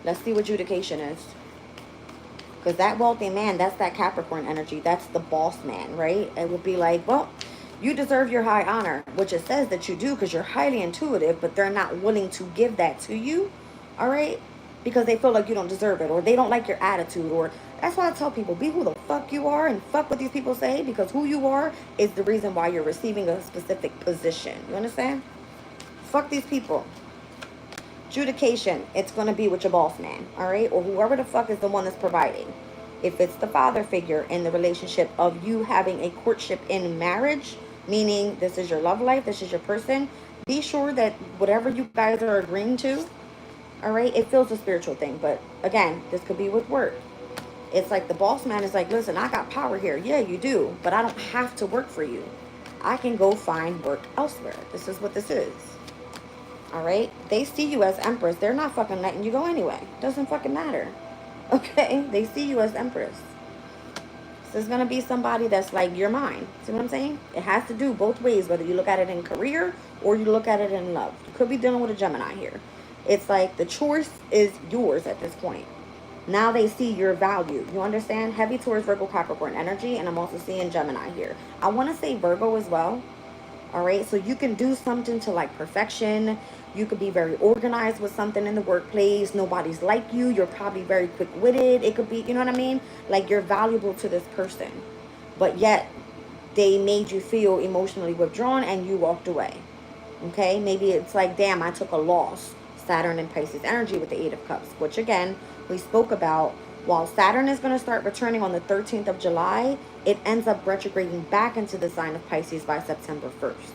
let's see what adjudication is. Because that wealthy man, that's that Capricorn energy. That's the boss man, right? It would be like, well, you deserve your high honor, which it says that you do because you're highly intuitive, but they're not willing to give that to you. All right? because they feel like you don't deserve it, or they don't like your attitude. Or that's why I tell people, be who the fuck you are and fuck what these people say, because who you are is the reason why you're receiving a specific position. You understand? Fuck these people. Adjudication, it's going to be with your boss man, all right? Or whoever the fuck is the one that's providing. If it's the father figure in the relationship of you having a courtship in marriage, meaning this is your love life, this is your person, be sure that whatever you guys are agreeing to, all right, it feels a spiritual thing. But again, this could be with work. It's like the boss man is like, listen, I got power here. Yeah, you do, but I don't have to work for you. I can go find work elsewhere. This is what this is. All right? They see you as empress. They're not fucking letting you go anyway. Doesn't fucking matter. Okay? They see you as empress. This is going to be somebody that's like, you're mine. See what I'm saying? It has to do both ways, whether you look at it in career or you look at it in love. You could be dealing with a Gemini here. It's like the choice is yours at this point. Now they see your value. You understand? Heavy towards Virgo Capricorn energy, and I'm also seeing Gemini here. I want to say Virgo as well. All right, so you can do something to like perfection. You could be very organized with something in the workplace. Nobody's like you. You're probably very quick-witted. It could be, you know what I mean? Like you're valuable to this person. But yet they made you feel emotionally withdrawn and you walked away. Okay, maybe it's like, damn, I took a loss. Saturn and Pisces energy with the Eight of Cups, which again, we spoke about. While Saturn is going to start returning on the 13th of July, it ends up retrograding back into the sign of Pisces by September 1st.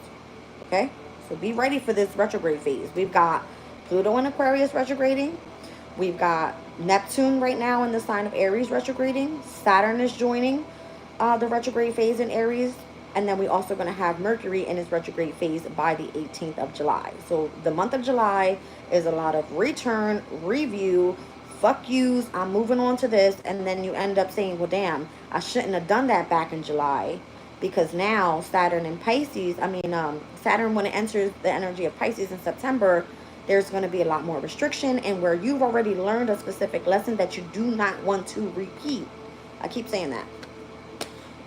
Okay? So be ready for this retrograde phase. We've got Pluto in Aquarius retrograding. We've got Neptune right now in the sign of Aries retrograding. Saturn is joining the retrograde phase in Aries. And then we also going to have Mercury in its retrograde phase by the 18th of July. So the month of July is a lot of return, review, fuck yous, I'm moving on to this. And then you end up saying, well, damn, I shouldn't have done that back in July. Because now Saturn and Pisces, Saturn, when it enters the energy of Pisces in September, there's going to be a lot more restriction. And where you've already learned a specific lesson that you do not want to repeat. I keep saying that.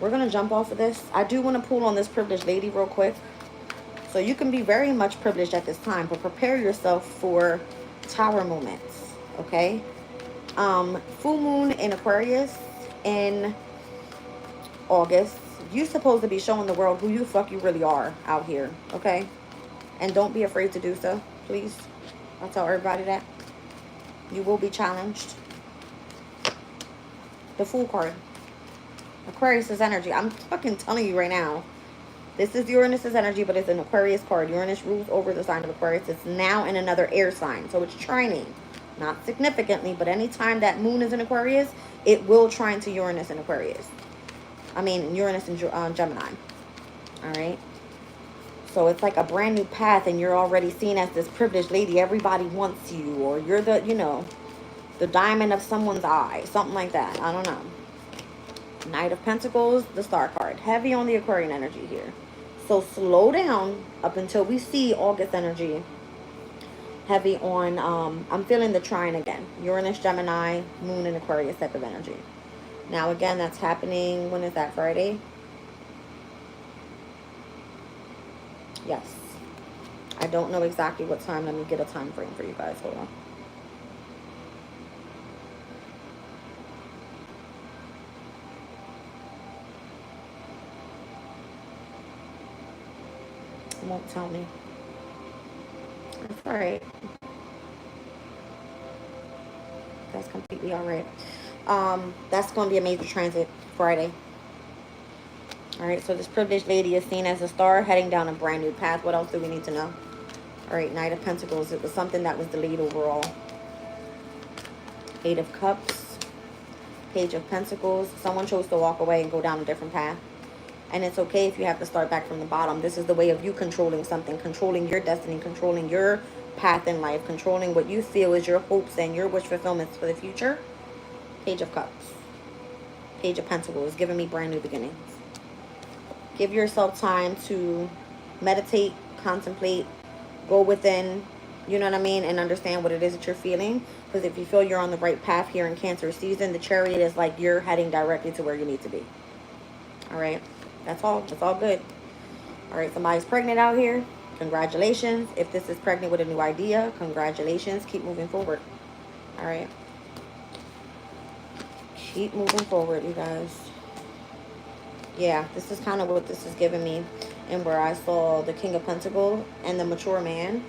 We're going to jump off of this. I do want to pull on this privileged lady real quick. So you can be very much privileged at this time, but prepare yourself for tower moments, okay? Full moon in Aquarius in August. You're supposed to be showing the world who you fuck you really are out here, okay? And don't be afraid to do so, please. I'll tell everybody that. You will be challenged. The Fool card. Aquarius' energy. I'm fucking telling you right now. This is Uranus' energy, but it's an Aquarius card. Uranus rules over the sign of Aquarius. It's now in another air sign. So it's trining. Not significantly, but anytime that moon is in Aquarius, it will trine to Uranus in Aquarius. Uranus and Gemini. Alright? So it's like a brand new path, and you're already seen as this privileged lady. Everybody wants you, or you're the, the diamond of someone's eye. Something like that. I don't know. Knight of Pentacles, the Star card. Heavy on the Aquarian energy here. So slow down up until we see August energy. Heavy on, I'm feeling the trine again. Uranus, Gemini, Moon, and Aquarius type of energy. Now again, that's happening, when is that, Friday? Yes. I don't know exactly what time. Let me get a time frame for you guys. Hold on. It won't tell me. That's alright. That's completely alright. That's going to be a major transit Friday. Alright, so this privileged lady is seen as a star heading down a brand new path. What else do we need to know? Alright, Knight of Pentacles. It was something that was delayed overall. Eight of Cups. Page of Pentacles. Someone chose to walk away and go down a different path. And it's okay if you have to start back from the bottom. This is the way of you controlling something, controlling your destiny, controlling your path in life, controlling what you feel is your hopes and your wish fulfillments for the future. Page of Cups. Page of Pentacles, giving me brand new beginnings. Give yourself time to meditate, contemplate, go within, you know what I mean, and understand what it is that you're feeling. Because if you feel you're on the right path here in Cancer season, the Chariot is like you're heading directly to where you need to be. All right. That's all. That's all good. All right. Somebody's pregnant out here. Congratulations. If this is pregnant with a new idea, congratulations. Keep moving forward. All right. Keep moving forward, you guys. Yeah, this is kind of what this is giving me. And where I saw the King of Pentacles and the mature man.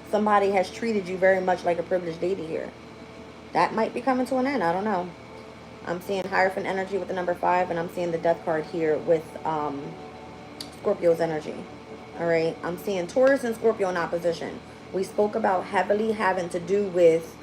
Somebody has treated you very much like a privileged lady here. That might be coming to an end. I don't know. I'm seeing Hierophant energy with the number 5. And I'm seeing the Death card here with Scorpio's energy. All right. I'm seeing Taurus and Scorpio in opposition. We spoke about heavily having to do with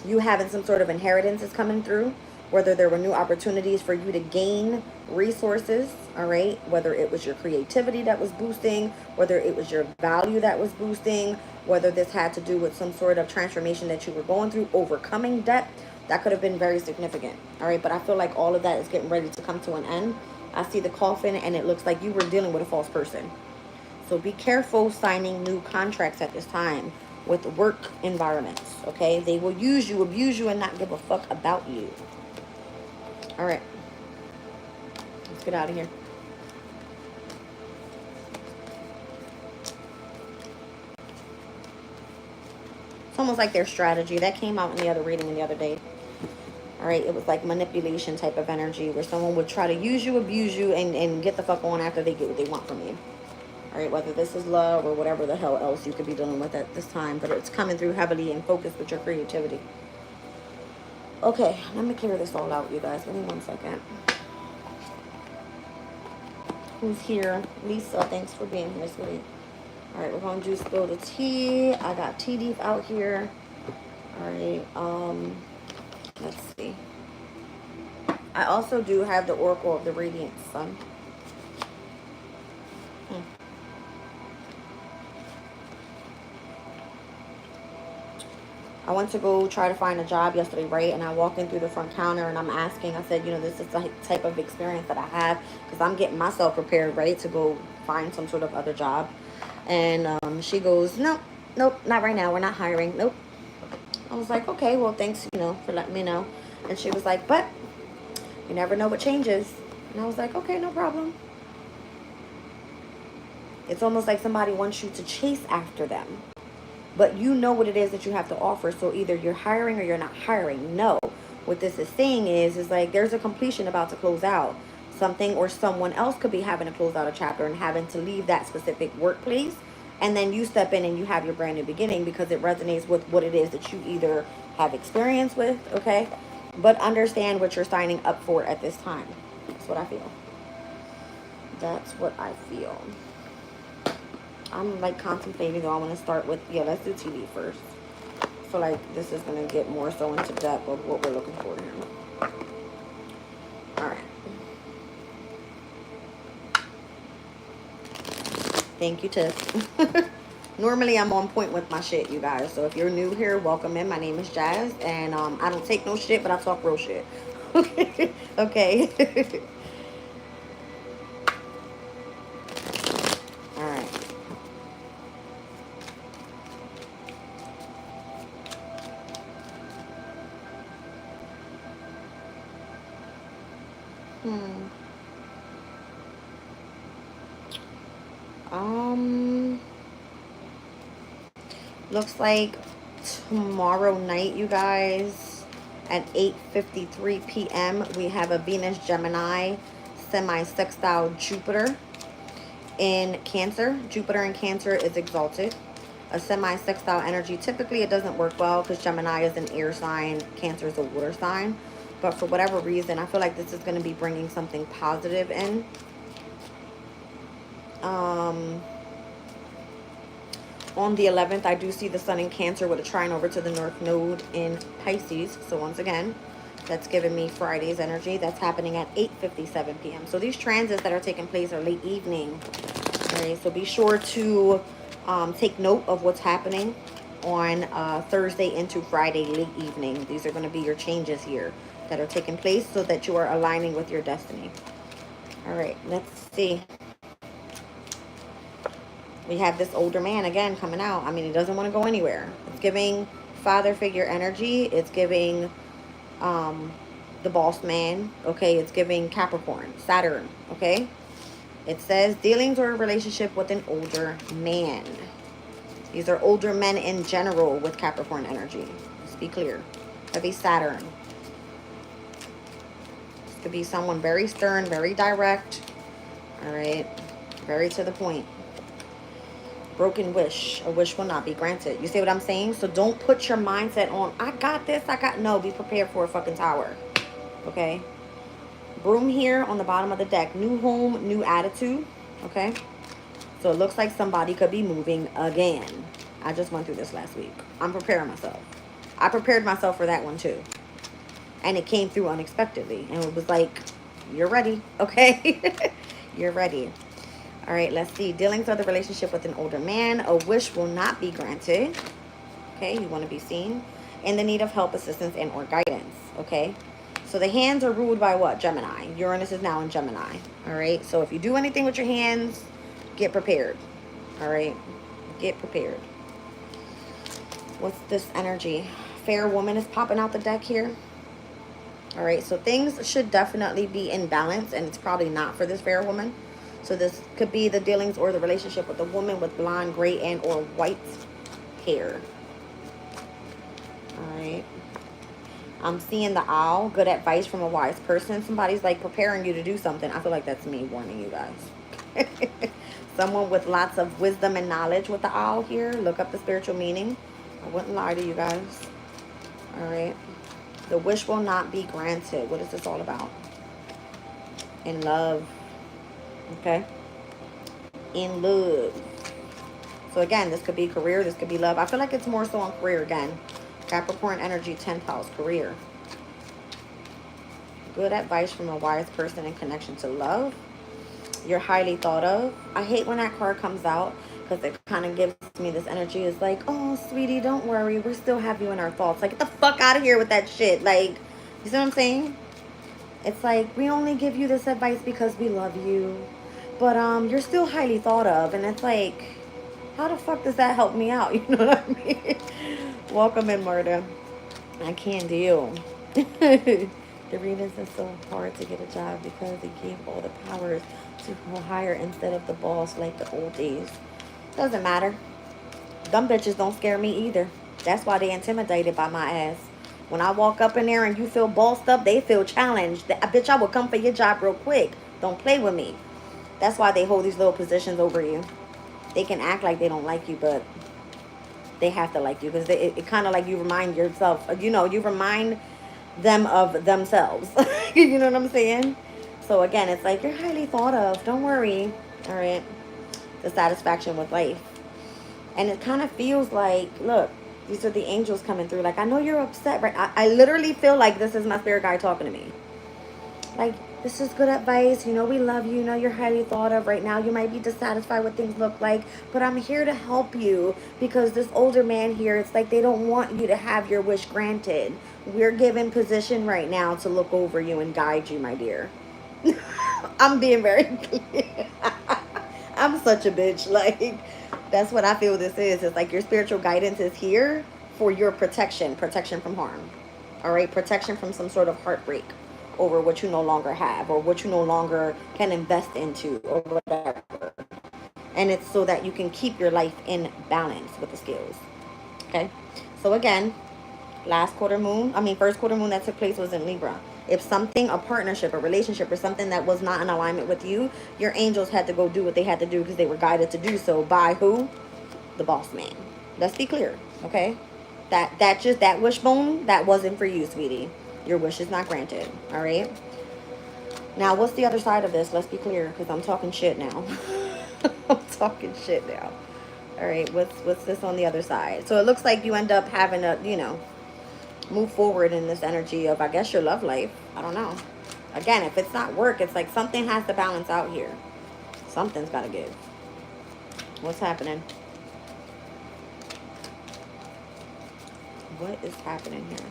you having some sort of inheritance is coming through, whether there were new opportunities for you to gain resources, all right, whether it was your creativity that was boosting, whether it was your value that was boosting, whether this had to do with some sort of transformation that you were going through, overcoming debt, that could have been very significant, all right, but I feel like all of that is getting ready to come to an end. I see the coffin and it looks like you were dealing with a false person. So be careful signing new contracts at this time with work environments, okay? They will use you, abuse you, and not give a fuck about you. All right. Let's get out of here. It's almost like their strategy. That came out in the other reading the other day. All right, it was like manipulation type of energy where someone would try to use you, abuse you, and get the fuck on after they get what they want from you. All right, whether this is love or whatever the hell else you could be dealing with at this time, but it's coming through heavily and focused with your creativity. Okay, let me clear this all out, you guys. Give me 1 second. Who's here? Lisa, thanks for being here, sweetie. All right, we're going to spill the tea. I got tea leaf out here. All right, let's see. I also do have the Oracle of the Radiant Sun. I went to go try to find a job yesterday, right? And I walked in through the front counter and I'm asking, I said, you know, this is the type of experience that I have because I'm getting myself prepared, right, to go find some sort of other job. And she goes, nope, not right now. We're not hiring. Nope. I was like, okay, well, thanks, you know, for letting me know. And she was like, but you never know what changes. And I was like, okay, no problem. It's almost like somebody wants you to chase after them. But you know what it is that you have to offer. So either you're hiring or you're not hiring. No. What this is saying is like there's a completion about to close out. Something or someone else could be having to close out a chapter and having to leave that specific workplace. And then you step in and you have your brand new beginning because it resonates with what it is that you either have experience with, okay? But understand what you're signing up for at this time. That's what I feel. That's what I feel. I'm like contemplating though. I want to start with, yeah, let's do TV first. I feel like this is going to get more so into depth of what we're looking for here. Alright. Thank you, Tiff. Normally I'm on point with my shit, you guys. So if you're new here, welcome in. My name is Jazz. And I don't take no shit, but I talk real shit. Okay. Alright. Looks like tomorrow night, you guys, at 8:53 p.m. we have a Venus Gemini semi-sextile Jupiter in Cancer. Jupiter in Cancer is exalted. A semi-sextile energy, typically it doesn't work well because Gemini is an air sign, Cancer is a water sign. But for whatever reason, I feel like this is going to be bringing something positive in. On the 11th, I do see the sun in Cancer with a trine over to the North Node in Pisces. So once again, that's giving me Friday's energy. That's happening at 8:57 p.m. So these transits that are taking place are late evening. All right, so be sure to take note of what's happening on Thursday into Friday late evening. These are going to be your changes here that are taking place so that you are aligning with your destiny. All right, let's see. We have this older man again coming out. I mean, he doesn't want to go anywhere. It's giving father figure energy. It's giving the boss man. Okay, it's giving Capricorn, Saturn. Okay, it says dealings or a relationship with an older man. These are older men in general with Capricorn energy. Let's be clear. Could be Saturn. This could be someone very stern, very direct. All right. Very to the point. Broken wish. A wish will not be granted. You see what I'm saying? So don't put your mindset on, I got this, no, be prepared for a fucking tower. Okay? Broom here on the bottom of the deck. New home, new attitude. Okay? So it looks like somebody could be moving again. I just went through this last week. I'm preparing myself. I prepared myself for that one too. And it came through unexpectedly. And it was like, you're ready. Okay? You're ready. All right, let's see. Dealings of the relationship with an older man. A wish will not be granted. Okay, you want to be seen. In the need of help, assistance, and or guidance. Okay? So the hands are ruled by what? Gemini. Uranus is now in Gemini. All right? So if you do anything with your hands, get prepared. All right? Get prepared. What's this energy? Fair woman is popping out the deck here. All right, so things should definitely be in balance, and it's probably not for this fair woman. So this could be the dealings or the relationship with a woman with blonde, gray, and or white hair. All right. I'm seeing the owl. Good advice from a wise person. Somebody's like preparing you to do something. I feel like that's me warning you guys. Someone with lots of wisdom and knowledge with the owl here. Look up the spiritual meaning. I wouldn't lie to you guys. All right. The wish will not be granted. What is this all about? In love. Okay. In love. So again, this could be career. This could be love. I feel like it's more so on career again. Capricorn energy, 10th house, career. Good advice from a wise person in connection to love. You're highly thought of. I hate when that card comes out because it kind of gives me this energy. It's like, oh, sweetie, don't worry. We still have you in our thoughts. Like, get the fuck out of here with that shit. Like, you see what I'm saying? It's like, we only give you this advice because we love you. But you're still highly thought of. And it's like, how the fuck does that help me out? You know what I mean? Welcome in, Murder. I can't deal. The reasons it's so hard to get a job because it gave all the powers to go higher instead of the boss like the old days. Doesn't matter. Dumb bitches don't scare me either. That's why they intimidated by my ass. When I walk up in there and you feel bossed up, they feel challenged. Bitch, I will come for your job real quick. Don't play with me. That's why they hold these little positions over you. They can act like they don't like you, but they have to like you because it kind of like you remind yourself, you know, you remind them of themselves. You know what I'm saying? So again, it's like you're highly thought of. Don't worry. All right. The satisfaction with life. And it kind of feels like, look, these are the angels coming through. Like, I know you're upset, right? I literally feel like this is my spirit guide talking to me. Like, this is good advice. You know, we love you. You know, you're highly thought of right now. You might be dissatisfied with things look like, but I'm here to help you because this older man here, it's like they don't want you to have your wish granted. We're given position right now to look over you and guide you, my dear. I'm being very clear. I'm such a bitch. Like, that's what I feel this is. It's like your spiritual guidance is here for your protection. Protection from harm. All right? Protection from some sort of heartbreak over what you no longer have or what you no longer can invest into or whatever. And it's so that you can keep your life in balance with the skills. Okay? So again, first quarter moon that took place was in Libra. If something, a partnership, a relationship, or something that was not in alignment with you, your angels had to go do what they had to do because they were guided to do so by who? The boss man. Let's be clear, okay? That wishbone, that wasn't for you, sweetie. Your wish is not granted, all right? Now, what's the other side of this? Let's be clear, because I'm talking shit now. I'm talking shit now. All right, what's this on the other side? So it looks like you end up having a, you know, move forward in this energy of, I guess, your love life. I don't know. Again, if it's not work, it's like something has to balance out here. Something's got to give. What's happening? What is happening here?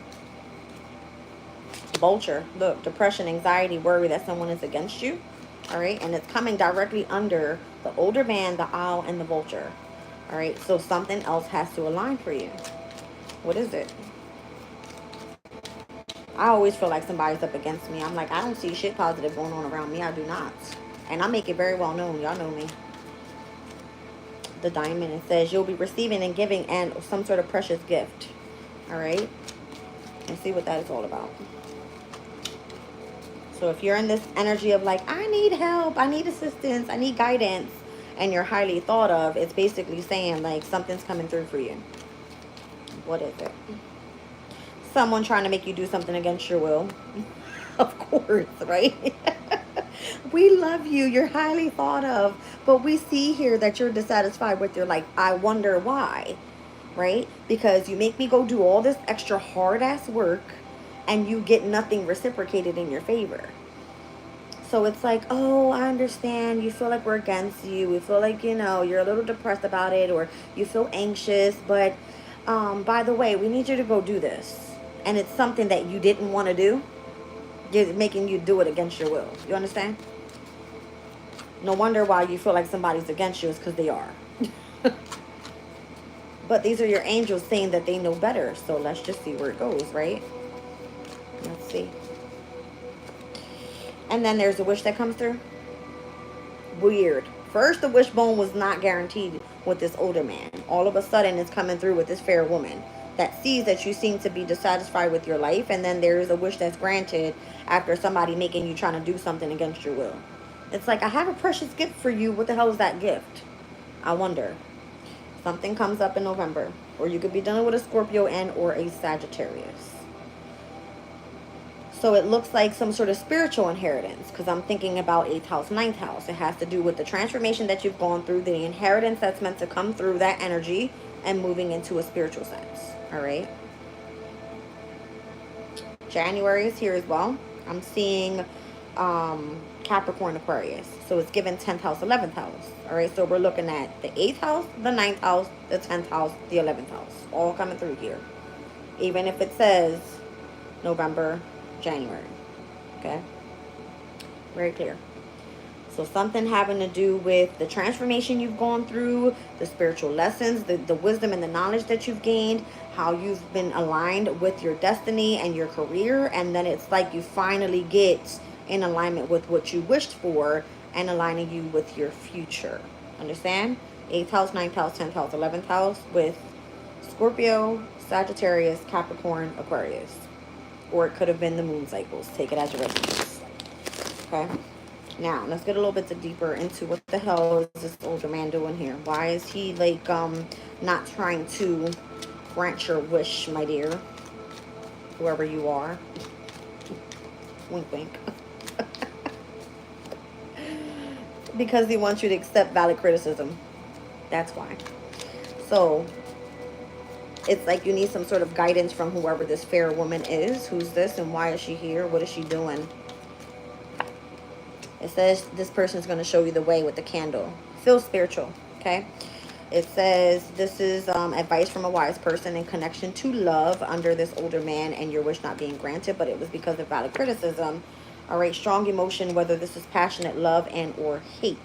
Vulture. Look, depression, anxiety, worry that someone is against you. All right, and it's coming directly under the older man, the owl, and the vulture. All right, so something else has to align for you. What is it? I always feel like somebody's up against me. I'm like, I don't see shit positive going on around me. I do not. And I make it very well known. Y'all know me. the diamond. It says you'll be receiving and giving and some sort of precious gift. All right. And see what that is all about. So if you're in this energy of like, I need help, I need assistance, I need guidance, and you're highly thought of, it's basically saying like something's coming through for you. What is it? Someone trying to make you do something against your will. Of course, right? We love you. You're highly thought of. But we see here that you're dissatisfied with your life. I wonder why, right? Because you make me go do all this extra hard ass work and you get nothing reciprocated in your favor. So it's like, oh, I understand. You feel like we're against you. You feel like, you're a little depressed about it, or you feel anxious. But by the way, we need you to go do this. And it's something that you didn't want to do. You're making you do it against your will. You understand? No wonder why you feel like somebody's against you is because they are. But these are your angels saying that they know better. So let's just see where it goes, right? Let's see. And then there's a wish that comes through. Weird. First, the wishbone was not guaranteed with this older man. All of a sudden, it's coming through with this fair woman that sees that you seem to be dissatisfied with your life. And then there's a wish that's granted after somebody making you trying to do something against your will. It's like, I have a precious gift for you. What the hell is that gift? I wonder. Something comes up in November. Or you could be dealing with a Scorpio and or a Sagittarius. So it looks like some sort of spiritual inheritance, because I'm thinking about 8th house, 9th house. It has to do with the transformation that you've gone through, the inheritance that's meant to come through that energy and moving into a spiritual sense. All right. January is here as well. I'm seeing Capricorn, Aquarius. So it's given 10th house, 11th house. All right. So we're looking at the 8th house, the 9th house, the 10th house, the 11th house, all coming through here. Even if it says November, January. Okay. Very clear. So something having to do with the transformation you've gone through, the spiritual lessons, the wisdom and the knowledge that you've gained, how you've been aligned with your destiny and your career. And then it's like you finally get in alignment with what you wished for and aligning you with your future. Understand? 8th house, 9th house, 10th house, 11th house with Scorpio, Sagittarius, Capricorn, Aquarius. Or it could have been the moon cycles. Take it as your residence. Okay? Now, let's get a little bit deeper into what the hell is this older man doing here? Why is he, like, not trying to grant your wish, my dear? Whoever you are. Wink, wink. Because he wants you to accept valid criticism. That's why. So it's like you need some sort of guidance from whoever this fair woman is. Who's this and why is she here? What is she doing? It says this person is going to show you the way with the candle. Feel spiritual, okay? It says this is advice from a wise person in connection to love under this older man and your wish not being granted, but it was because of valid criticism. All right, strong emotion, whether this is passionate love and or hate.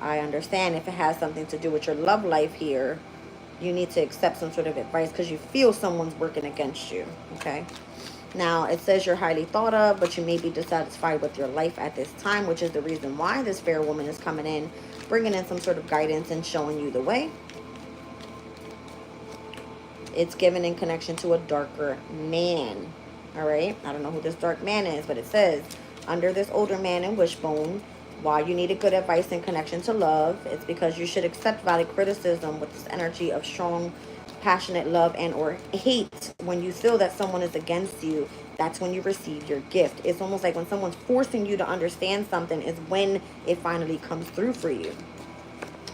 I understand if it has something to do with your love life here, you need to accept some sort of advice because you feel someone's working against you, okay? Now, it says you're highly thought of, but you may be dissatisfied with your life at this time, which is the reason why this fair woman is coming in, bringing in some sort of guidance and showing you the way. It's given in connection to a darker man, all right? I don't know who this dark man is, but it says, under this older man and wishbone, why you needed good advice in connection to love, it's because you should accept valid criticism with this energy of strong passionate love and or hate. When you feel that someone is against you, that's when you receive your gift. It's almost like when someone's forcing you to understand something is when it finally comes through for you.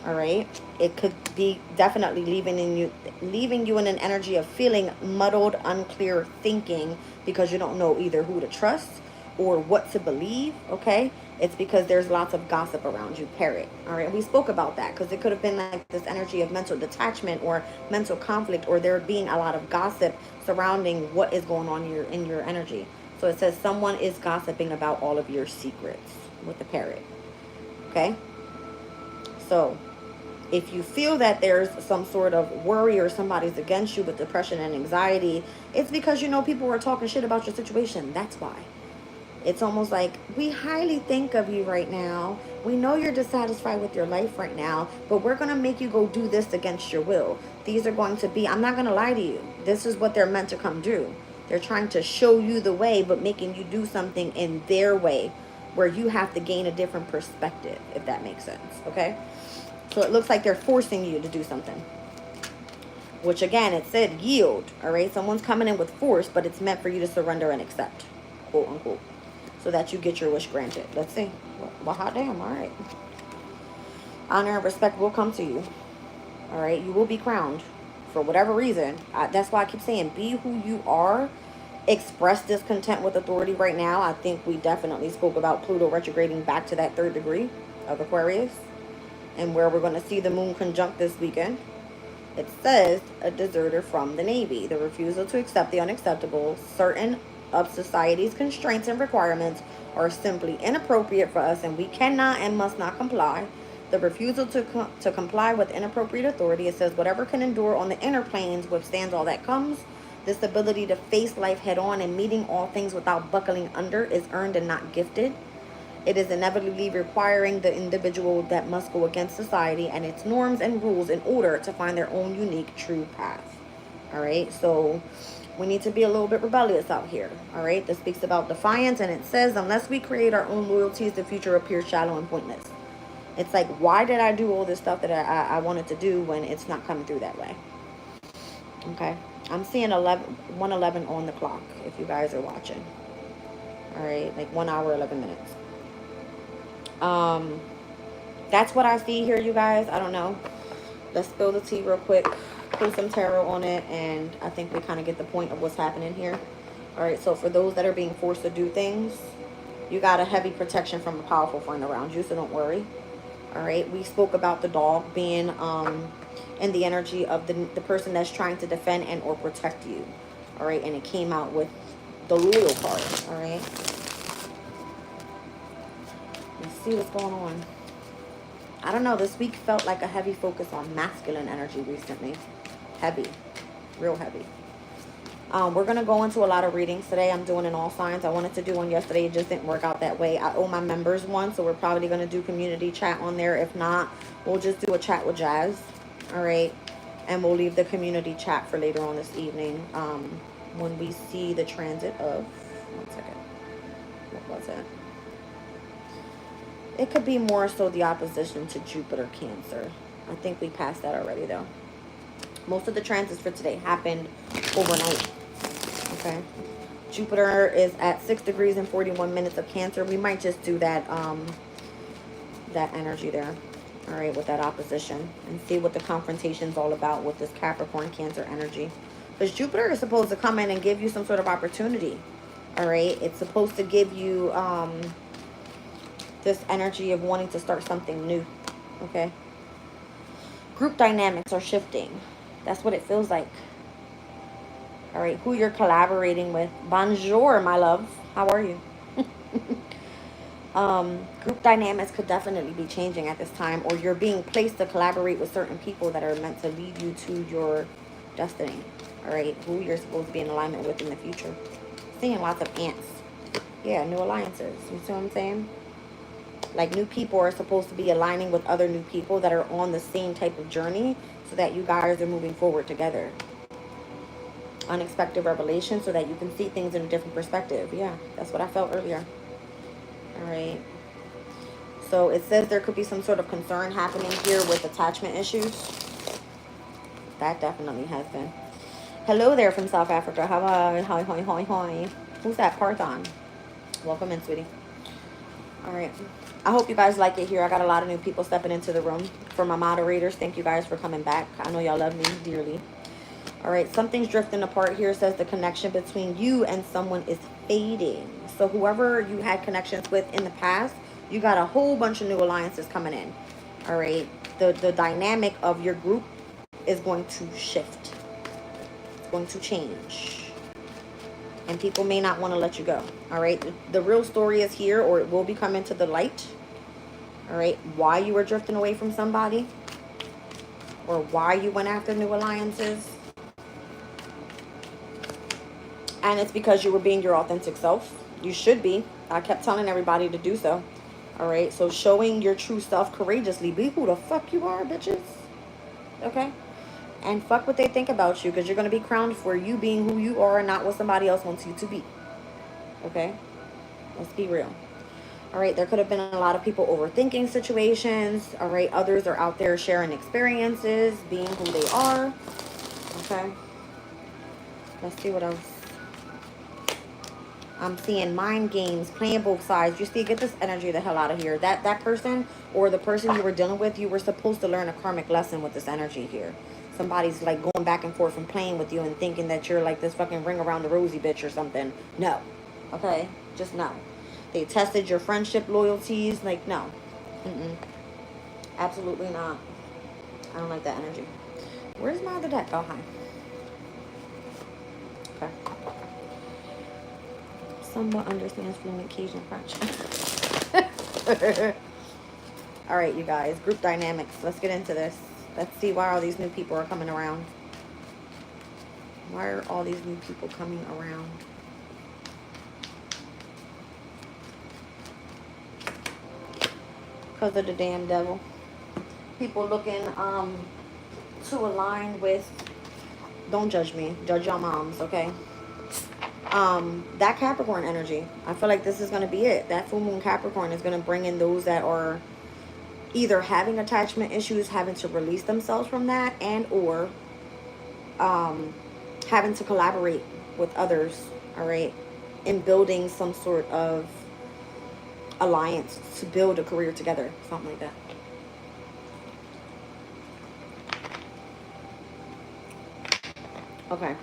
All right, it could be definitely leaving you in an energy of feeling muddled, unclear thinking because you don't know either who to trust or what to believe. Okay, it's because there's lots of gossip around you, parrot. All right, we spoke about that because it could have been like this energy of mental detachment or mental conflict, or there being a lot of gossip surrounding what is going on in your energy. So it says someone is gossiping about all of your secrets with the parrot. Okay, so if you feel that there's some sort of worry or somebody's against you with depression and anxiety, it's because you know people are talking shit about your situation. That's why. It's almost like, we highly think of you right now. We know you're dissatisfied with your life right now, but we're going to make you go do this against your will. These are going to be, I'm not going to lie to you, this is what they're meant to come do. They're trying to show you the way, but making you do something in their way, where you have to gain a different perspective, if that makes sense, okay? So it looks like they're forcing you to do something. Which again, it said yield, all right? Someone's coming in with force, but it's meant for you to surrender and accept, quote unquote, so that you get your wish granted. Let's see. Well, hot damn, all right. Honor and respect will come to you, all right? You will be crowned for whatever reason. That's why I keep saying, be who you are. Express discontent with authority right now. I think we definitely spoke about Pluto retrograding back to that 3rd degree of Aquarius, and where we're going to see the moon conjunct this weekend. It says a deserter from the Navy. The refusal to accept the unacceptable. Certain of society's constraints and requirements are simply inappropriate for us, and we cannot and must not comply. The refusal to comply with inappropriate authority. It says whatever can endure on the inner planes withstands all that comes. This ability to face life head on and meeting all things without buckling under is earned and not gifted. It is inevitably requiring the individual that must go against society and its norms and rules in order to find their own unique true path. All right, so we need to be a little bit rebellious out here. All right, this speaks about defiance, and it says, unless we create our own loyalties, the future appears shallow and pointless. It's like, why did I do all this stuff that I wanted to do when it's not coming through that way? Okay, I'm seeing 1:11 on the clock if you guys are watching. All right, like 1 hour, 11 minutes. That's what I see here, you guys. I don't know. Let's spill the tea real quick, pull some tarot on it, and I think we kind of get the point of what's happening here. All right, so for those that are being forced to do things, you got a heavy protection from a powerful friend around you, so don't worry. All right, we spoke about the dog being in the energy of the person that's trying to defend and or protect you. All right, and it came out with the loyal card. All right, let's see what's going on. I don't know, this week felt like a heavy focus on masculine energy recently. Heavy, real heavy. We're going to go into a lot of readings today. I'm doing an all signs. I wanted to do one yesterday. It just didn't work out that way. I owe my members one, so we're probably going to do community chat on there. If not, we'll just do a chat with Jazz. All right. And we'll leave the community chat for later on this evening when we see the transit of... One second. What was it? It could be more so the opposition to Jupiter Cancer. I think we passed that already, though. Most of the transits for today happened overnight. Okay. Jupiter is at 6 degrees and 41 minutes of Cancer. We might just do that that energy there. All right, with that opposition. And see what the confrontation's all about with this Capricorn Cancer energy. Because Jupiter is supposed to come in and give you some sort of opportunity. All right. It's supposed to give you... this energy of wanting to start something new. Okay. Group dynamics are shifting. That's what it feels like. All right, who you're collaborating with. Bonjour, my love. How are you? Group dynamics could definitely be changing at this time, or you're being placed to collaborate with certain people that are meant to lead you to your destiny. All right, who you're supposed to be in alignment with in the future. Seeing lots of ants. Yeah, new alliances. You see what I'm saying? Like, new people are supposed to be aligning with other new people that are on the same type of journey so that you guys are moving forward together. Unexpected revelation so that you can see things in a different perspective. Yeah, that's what I felt earlier. All right. So it says there could be some sort of concern happening here with attachment issues. That definitely has been. Hello there from South Africa. Hi, hi, hi, hi, hi. Who's that? Parthon. Welcome in, sweetie. All right. I hope you guys like it here. I got a lot of new people stepping into the room. For my moderators, thank you guys for coming back. I know y'all love me dearly. All right, something's drifting apart here. Says the connection between you and someone is fading. So whoever you had connections with in the past, you got a whole bunch of new alliances coming in. All right, the dynamic of your group is going to shift. It's going to change. And people may not want to let you go. All right, the real story is here, or it will be coming to the light. All right, why you were drifting away from somebody, or why you went after new alliances. And it's because you were being your authentic self. You should be. I kept telling everybody to do so. All right. So showing your true self courageously. Be who the fuck you are, bitches. Okay. And fuck what they think about you, because you're going to be crowned for you being who you are and not what somebody else wants you to be. Okay. Let's be real. All right. There could have been a lot of people overthinking situations. All right. Others are out there sharing experiences, being who they are. Okay. Let's see what else. I'm seeing mind games, playing both sides. You see, get this energy the hell out of here. That person or the person you were dealing with, you were supposed to learn a karmic lesson with this energy here. Somebody's like going back and forth and playing with you and thinking that you're like this fucking ring around the rosy bitch or something. No. Okay? Just no. They tested your friendship loyalties. Like, no. Mm-mm. Absolutely not. I don't like that energy. Where's my other deck? Oh, hi. Okay. Somewhat understands fluent Cajun French. All right, you guys. Group dynamics. Let's get into this. Let's see why all these new people are coming around. Why are all these new people coming around? Because of the damn devil. People looking to align with... Don't judge me. Judge your moms, okay? That Capricorn energy. I feel like this is going to be it. That full moon Capricorn is going to bring in those that are either having attachment issues, having to release themselves from that, and or having to collaborate with others, all right, in building some sort of alliance to build a career together, something like that. Okay.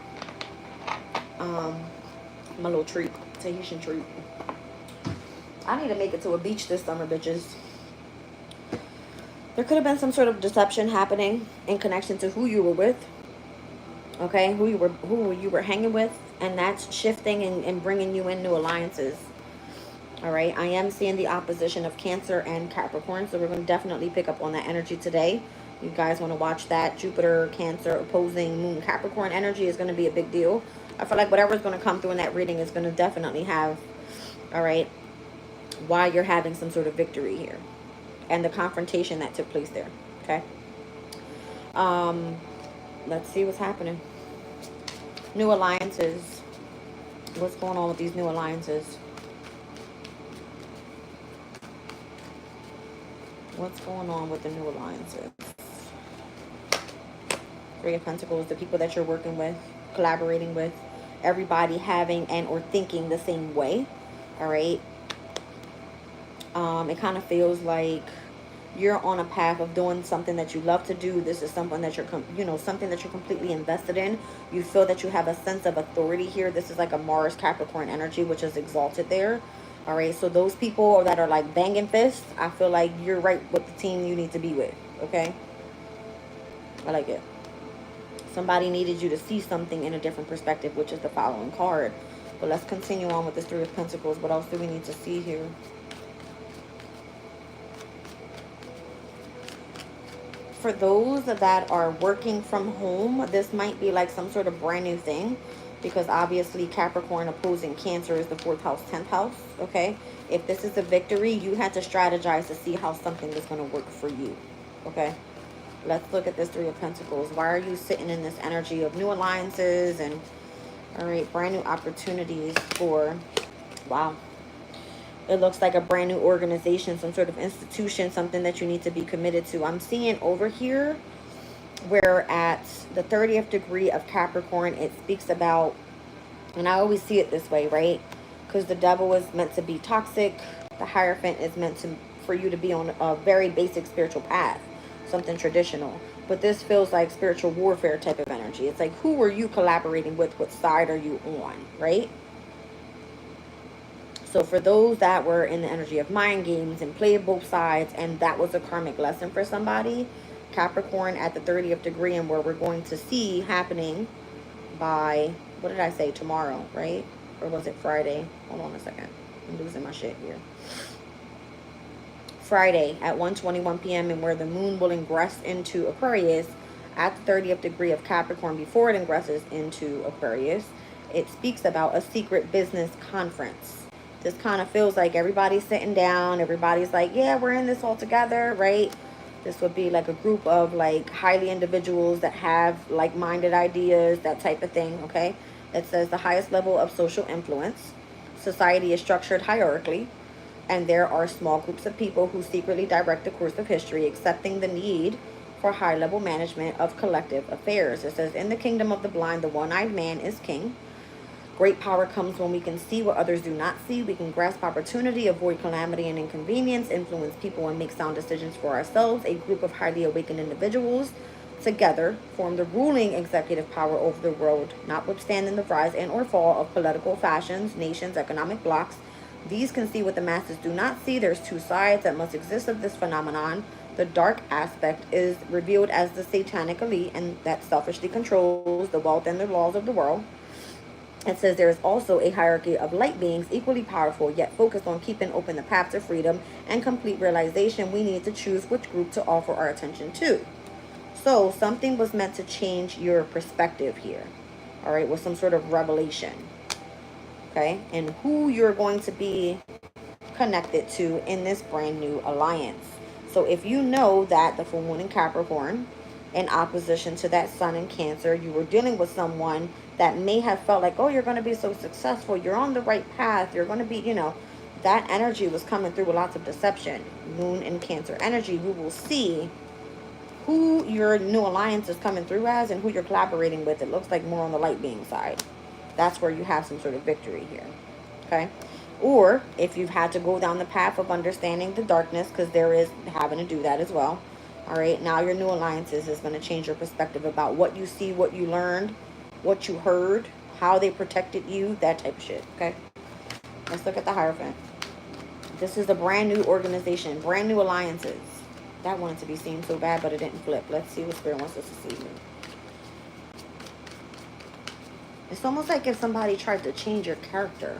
My little treat, Tahitian treat. I need to make it to a beach this summer, bitches. There could have been some sort of deception happening in connection to who you were with, okay, who you were hanging with, and that's shifting and bringing you in new alliances. All right, I am seeing the opposition of Cancer and Capricorn, so we're going to definitely pick up on that energy today. You guys want to watch that. Jupiter, Cancer, opposing Moon, Capricorn energy is going to be a big deal. I feel like whatever's going to come through in that reading is going to definitely have, all right, why you're having some sort of victory here and the confrontation that took place there, okay? Let's see what's happening. New alliances. What's going on with these new alliances? What's going on with the new alliances? Three of Pentacles, the people that you're working with, collaborating with, everybody having and or thinking the same way, all right? It kind of feels like you're on a path of doing something that you love to do. This is something that you're, something that you're completely invested in. You feel that you have a sense of authority here. This is like a Mars Capricorn energy, which is exalted there. All right, so those people that are like banging fists, I feel like you're right with the team you need to be with, okay? I like it. Somebody needed you to see something in a different perspective, which is the following card. But let's continue on with this Three of Pentacles. What else do we need to see here? For those that are working from home, this might be like some sort of brand new thing, because obviously Capricorn opposing Cancer is the 4th house, 10th house, okay? If this is a victory, you had to strategize to see how something is going to work for you, okay? Let's look at this Three of Pentacles. Why are you sitting in this energy of new alliances and, all right, brand new opportunities for, wow. It looks like a brand new organization, some sort of institution, something that you need to be committed to. I'm seeing over here where at the 30th degree of Capricorn, it speaks about, and I always see it this way, right? Because the devil is meant to be toxic. The Hierophant is meant to for you to be on a very basic spiritual path, something traditional. But this feels like spiritual warfare type of energy. It's like, who are you collaborating with? What side are you on, right? So for those that were in the energy of mind games and played both sides, and that was a karmic lesson for somebody, Capricorn at the 30th degree, and where we're going to see happening by, what did I say, tomorrow, right? Or was it Friday? Hold on a second. I'm losing my shit here. Friday at 1:21 p.m. and where the moon will ingress into Aquarius at the 30th degree of Capricorn before it ingresses into Aquarius. It speaks about a secret business conference. This kind of feels like everybody's sitting down. Everybody's like, yeah, we're in this all together, right? This would be like a group of like highly individuals that have like-minded ideas, that type of thing, okay? It says the highest level of social influence. Society is structured hierarchically, and there are small groups of people who secretly direct the course of history, accepting the need for high-level management of collective affairs. It says, in the kingdom of the blind, the one-eyed man is king. Great power comes when we can see what others do not see. We can grasp opportunity, avoid calamity and inconvenience, influence people, and make sound decisions for ourselves. A group of highly awakened individuals together form the ruling executive power over the world, notwithstanding the rise and or fall of political fashions, nations, economic blocs. These can see what the masses do not see. There's two sides that must exist of this phenomenon. The dark aspect is revealed as the satanic elite, and that selfishly controls the wealth and the laws of the world. It says there is also a hierarchy of light beings equally powerful, yet focused on keeping open the path to freedom and complete realization. We need to choose which group to offer our attention to. So something was meant to change your perspective here, all right, with some sort of revelation, okay, and who you're going to be connected to in this brand new alliance. So if you know that the full moon in Capricorn, in opposition to that sun in Cancer, you were dealing with someone that may have felt like, oh, you're going to be so successful, you're on the right path, you're going to be, that energy was coming through with lots of deception. Moon in Cancer energy, you will see who your new alliance is coming through as and who you're collaborating with. It looks like more on the light being side. That's where you have some sort of victory here, okay? Or if you've had to go down the path of understanding the darkness, because there is having to do that as well, all right, now your new alliances is going to change your perspective about what you see, what you learned, what you heard, how they protected you, that type of shit, okay? Let's look at the Hierophant. This is a brand new organization, brand new alliances. That wanted to be seen so bad, but it didn't flip. Let's see what Spirit wants us to see here. It's almost like if somebody tried to change your character.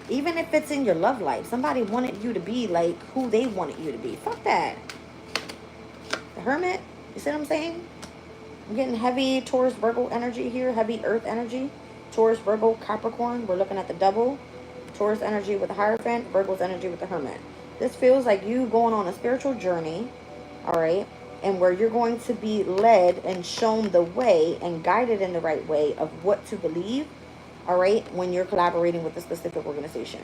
Even if it's in your love life, somebody wanted you to be like who they wanted you to be. Fuck that. The Hermit, you see what I'm saying? I'm getting heavy Taurus Virgo energy here, heavy Earth energy. Taurus, Virgo, Capricorn. We're looking at the double. Taurus energy with the Hierophant, Virgo's energy with the Hermit. This feels like you going on a spiritual journey, all right? And where you're going to be led and shown the way and guided in the right way of what to believe, all right, when you're collaborating with a specific organization.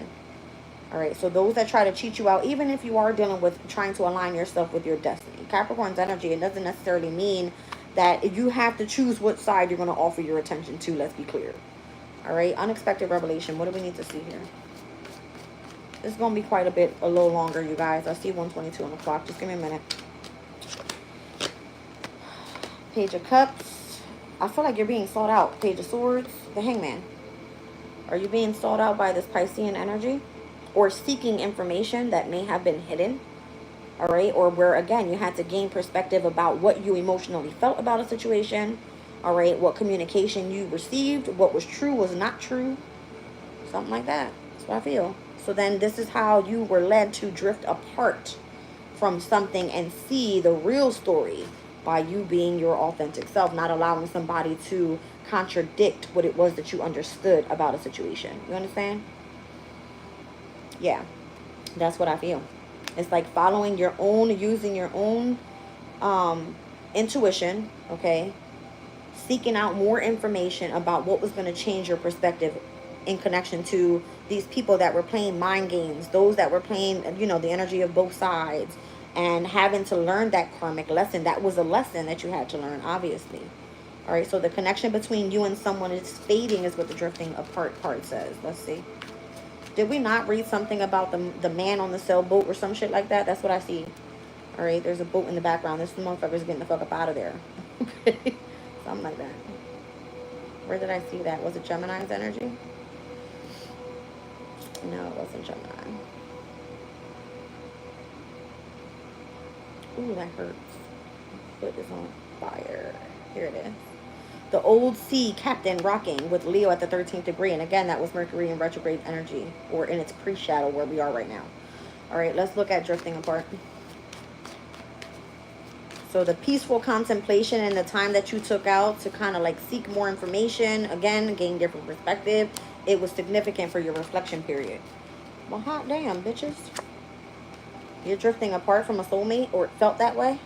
All right, so those that try to cheat you out, even if you are dealing with trying to align yourself with your destiny. Capricorn's energy, it doesn't necessarily mean that you have to choose what side you're going to offer your attention to. Let's be clear. All right, unexpected revelation. What do we need to see here? It's going to be quite a little longer, you guys. I see 122 on the clock. Just give me a minute. Page of Cups. I feel like you're being sought out. Page of Swords. The Hangman. Are you being sought out by this Piscean energy? Or seeking information that may have been hidden? All right? Or where, again, you had to gain perspective about what you emotionally felt about a situation. All right? What communication you received. What was true, was not true. Something like that. That's what I feel. So then this is how you were led to drift apart from something and see the real story by you being your authentic self, not allowing somebody to contradict what it was that you understood about a situation. You understand? Yeah, that's what I feel. It's like following your own, using your own intuition, okay? Seeking out more information about what was going to change your perspective in connection to these people that were playing mind games, those that were playing, the energy of both sides, and having to learn that karmic lesson. That was a lesson that you had to learn, obviously. All right, so the connection between you and someone is fading is what the drifting apart part says. Let's see. Did we not read something about the man on the sailboat or some shit like that? That's what I see. All right, there's a boat in the background. This motherfucker's getting the fuck up out of there. Okay, something like that. Where did I see that? Was it Gemini's energy? No, it wasn't Gemini. Ooh, that hurts. Foot is on fire. Here it is. The old sea captain rocking with Leo at the 13th degree. And again, that was Mercury in retrograde energy, or in its pre-shadow where we are right now. All right, let's look at drifting apart. So the peaceful contemplation and the time that you took out to kind of like seek more information, again, gain different perspective, it was significant for your reflection period. Well, hot damn, bitches. You're drifting apart from a soulmate, or it felt that way?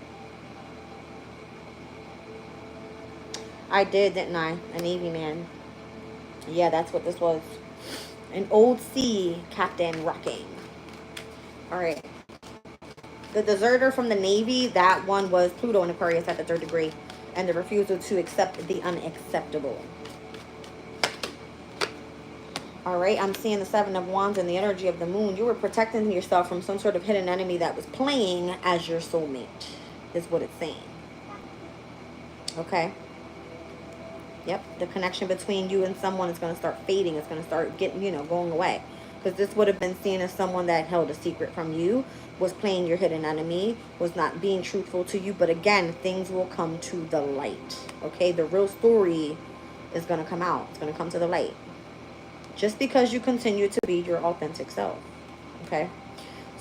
I did, didn't I? A Navy man. Yeah, that's what this was. An old sea captain rocking. All right. The deserter from the Navy, that one was Pluto in Aquarius at the 3rd degree. And the refusal to accept the unacceptable. All right, I'm seeing the 7 of Wands and the energy of the moon. You were protecting yourself from some sort of hidden enemy that was playing as your soulmate, is what it's saying. Okay? Yep, the connection between you and someone is going to start fading. It's going to start getting, going away. Because this would have been seen as someone that held a secret from you, was playing your hidden enemy, was not being truthful to you. But again, things will come to the light. Okay, the real story is going to come out. It's going to come to the light. Just because you continue to be your authentic self. Okay,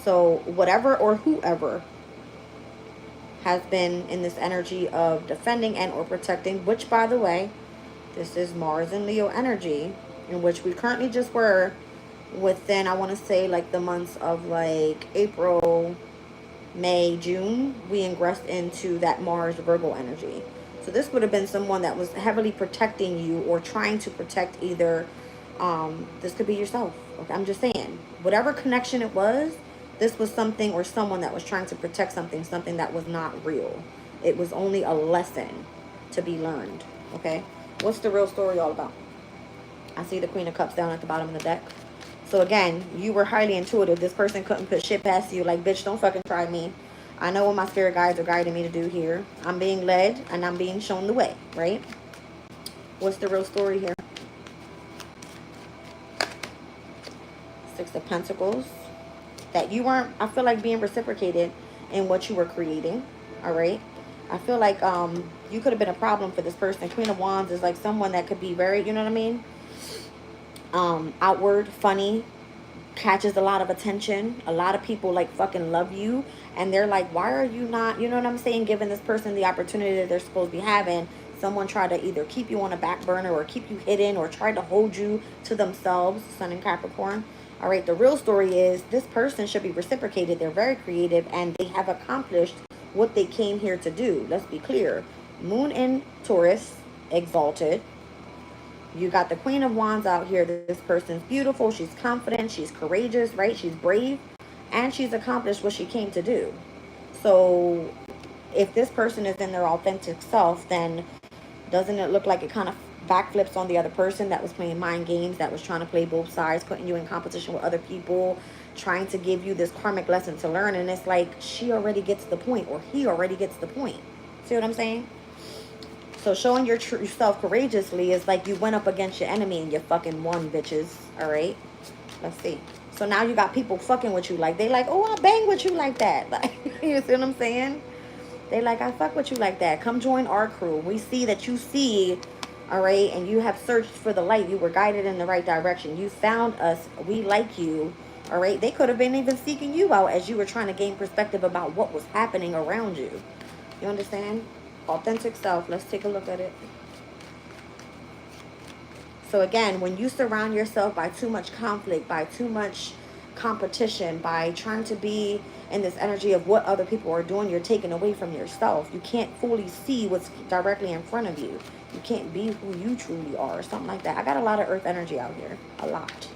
so whatever or whoever has been in this energy of defending and or protecting, which by the way, this is Mars and Leo energy, in which we currently just were within, I want to say, like the months of like April, May, June, we ingressed into that Mars Virgo energy. So this would have been someone that was heavily protecting you or trying to protect either, this could be yourself. Okay, I'm just saying, whatever connection it was, this was something or someone that was trying to protect something that was not real. It was only a lesson to be learned. Okay, what's the real story all about? I see the Queen of Cups down at the bottom of the deck. So again, you were highly intuitive. This person couldn't put shit past you. Like, bitch, don't fucking try me. I know what my spirit guides are guiding me to do here. I'm being led and I'm being shown the way, right? What's the real story here? 6 of Pentacles. That you weren't, I feel like, being reciprocated in what you were creating, all right? I feel like you could have been a problem for this person. Queen of Wands is like someone that could be very, you know what I mean? Outward, funny, catches a lot of attention. A lot of people like fucking love you, and they're like, why are you not, you know what I'm saying, giving this person the opportunity that they're supposed to be having? Someone tried to either keep you on a back burner or keep you hidden or try to hold you to themselves. Sun in Capricorn. All right, the real story is this person should be reciprocated. They're very creative and they have accomplished what they came here to do. Let's be clear. Moon in Taurus, exalted. You got the Queen of Wands out here. This person's beautiful. She's confident. She's courageous, right? She's brave. And she's accomplished what she came to do. So if this person is in their authentic self, then doesn't it look like it kind of backflips on the other person that was playing mind games, that was trying to play both sides, putting you in competition with other people, trying to give you this karmic lesson to learn? And it's like she already gets the point, or he already gets the point. See what I'm saying? So showing your true self courageously is like you went up against your enemy and you fucking won, bitches. All right? Let's see. So now you got people fucking with you. Like, they like, oh, I bang with you like that. Like, you see what I'm saying? They like, I fuck with you like that. Come join our crew. We see that you see, all right? And you have searched for the light. You were guided in the right direction. You found us. We like you, all right? They could have been even seeking you out as you were trying to gain perspective about what was happening around you. You understand? Authentic self. Let's take a look at it. So again, when you surround yourself by too much conflict, by too much competition, by trying to be in this energy of what other people are doing, you're taken away from yourself. You can't fully see what's directly in front of you. You can't be who you truly are, or something like that. I got a lot of earth energy out here. A lot.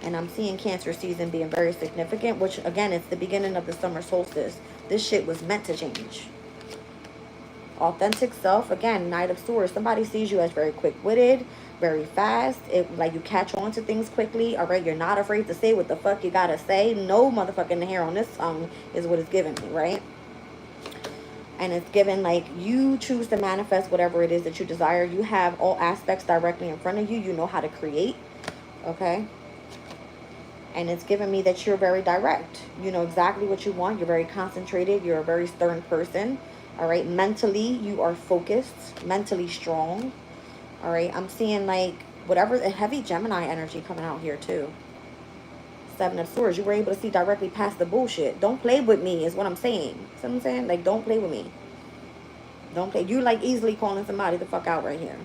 And I'm seeing Cancer season being very significant, which again, it's the beginning of the summer solstice. This shit was meant to change. Authentic self, again, Knight of Swords. Somebody sees you as very quick-witted, very fast. Like you catch on to things quickly. All right, you're not afraid to say what the fuck you gotta say. No motherfucking hair on this tongue is what it's giving me, right? And it's given like you choose to manifest whatever it is that you desire. You have all aspects directly in front of you. You know how to create, okay? And it's given me that you're very direct. You know exactly what you want. You're very concentrated. You're a very stern person. All right, mentally, you are focused, mentally strong. All right, I'm seeing like whatever, a heavy Gemini energy coming out here too. 7 of Swords, you were able to see directly past the bullshit. Don't play with me is what I'm saying. See what I'm saying? Like, don't play with me. Don't play. You like easily calling somebody the fuck out right here.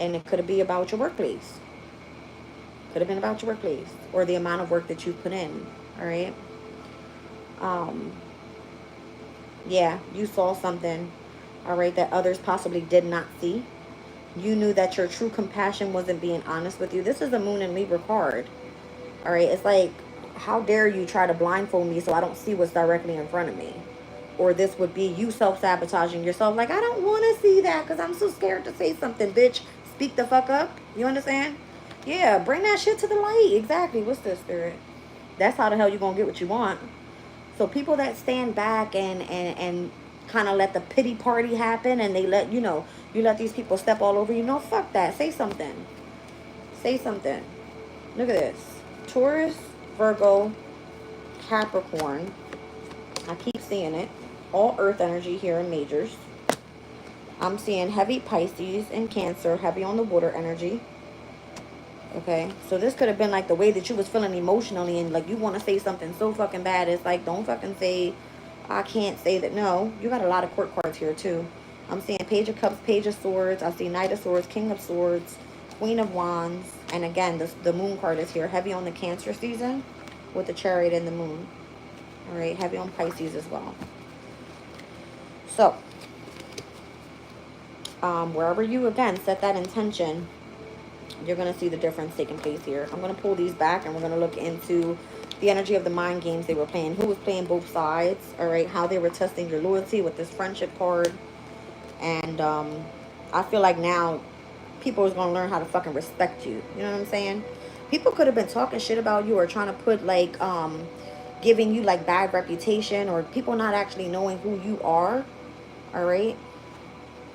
And it could be about your workplace. Could have been about your workplace or the amount of work that you put in. All right. Um, yeah, you saw something, all right, that others possibly did not see. You knew that your true compassion wasn't being honest with you. This is the Moon and Libra card. All right. It's like, how dare you try to blindfold me so I don't see what's directly in front of me? Or this would be you self-sabotaging yourself. Like, I don't want to see that because I'm so scared to say something. Bitch, speak the fuck up. You understand? Yeah, bring that shit to the light. Exactly. What's this, Spirit? That's how the hell you going to get what you want. So people that stand back and kind of let the pity party happen, and they let, you let these people step all over you. No, fuck that. Say something. Say something. Look at this. Taurus, Virgo, Capricorn. I keep seeing it. All earth energy here in majors. I'm seeing heavy Pisces and Cancer, heavy on the water energy. Okay, so this could have been like the way that you was feeling emotionally, and like you want to say something so fucking bad. It's like, don't fucking say, I can't say that. No, you got a lot of court cards here too. I'm seeing Page of Cups, Page of Swords. I see Knight of Swords, King of Swords, Queen of Wands. And again, the Moon card is here, heavy on the Cancer season with the Chariot and the Moon. All right, heavy on Pisces as well. So, wherever you, again, set that intention, you're going to see the difference taking place here. I'm going to pull these back, and we're going to look into the energy of the mind games they were playing. Who was playing both sides, all right? How they were testing your loyalty with this friendship card. And I feel like now people is going to learn how to fucking respect you. You know what I'm saying? People could have been talking shit about you or trying to put, like, giving you, like, bad reputation, or people not actually knowing who you are, all right?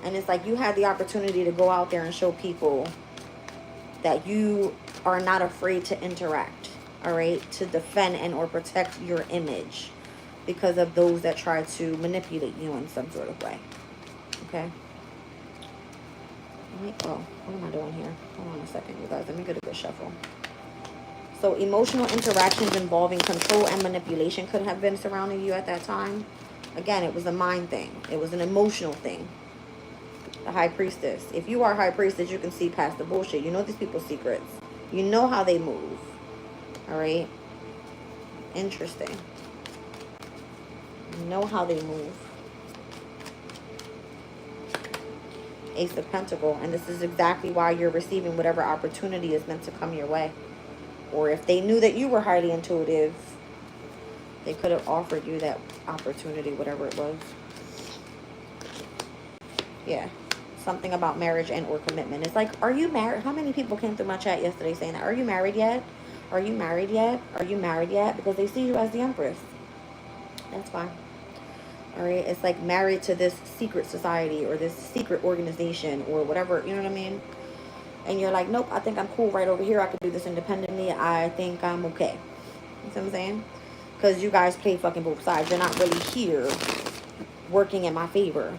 And it's like you had the opportunity to go out there and show people that you are not afraid to interact, all right, to defend and or protect your image because of those that try to manipulate you in some sort of way. Okay. What am I doing here? Hold on a second, you guys. Let me get a good shuffle. So emotional interactions involving control and manipulation could have been surrounding you at that time. Again, it was a mind thing. It was an emotional thing. The High Priestess. If you are High Priestess, you can see past the bullshit. You know these people's secrets. You know how they move. All right? Interesting. You know how they move. Ace of Pentacles. And this is exactly why you're receiving whatever opportunity is meant to come your way. Or if they knew that you were highly intuitive, they could have offered you that opportunity, whatever it was. Yeah. Something about marriage and or commitment. It's like, are you married? How many people came through my chat yesterday saying that? Are you married yet? Are you married yet? Are you married yet? Because they see you as the Empress. That's fine. All right. It's like married to this secret society or this secret organization or whatever. You know what I mean? And you're like, nope, I think I'm cool right over here. I can do this independently. I think I'm okay. You see what I'm saying? Because you guys play fucking both sides. You're not really here working in my favor.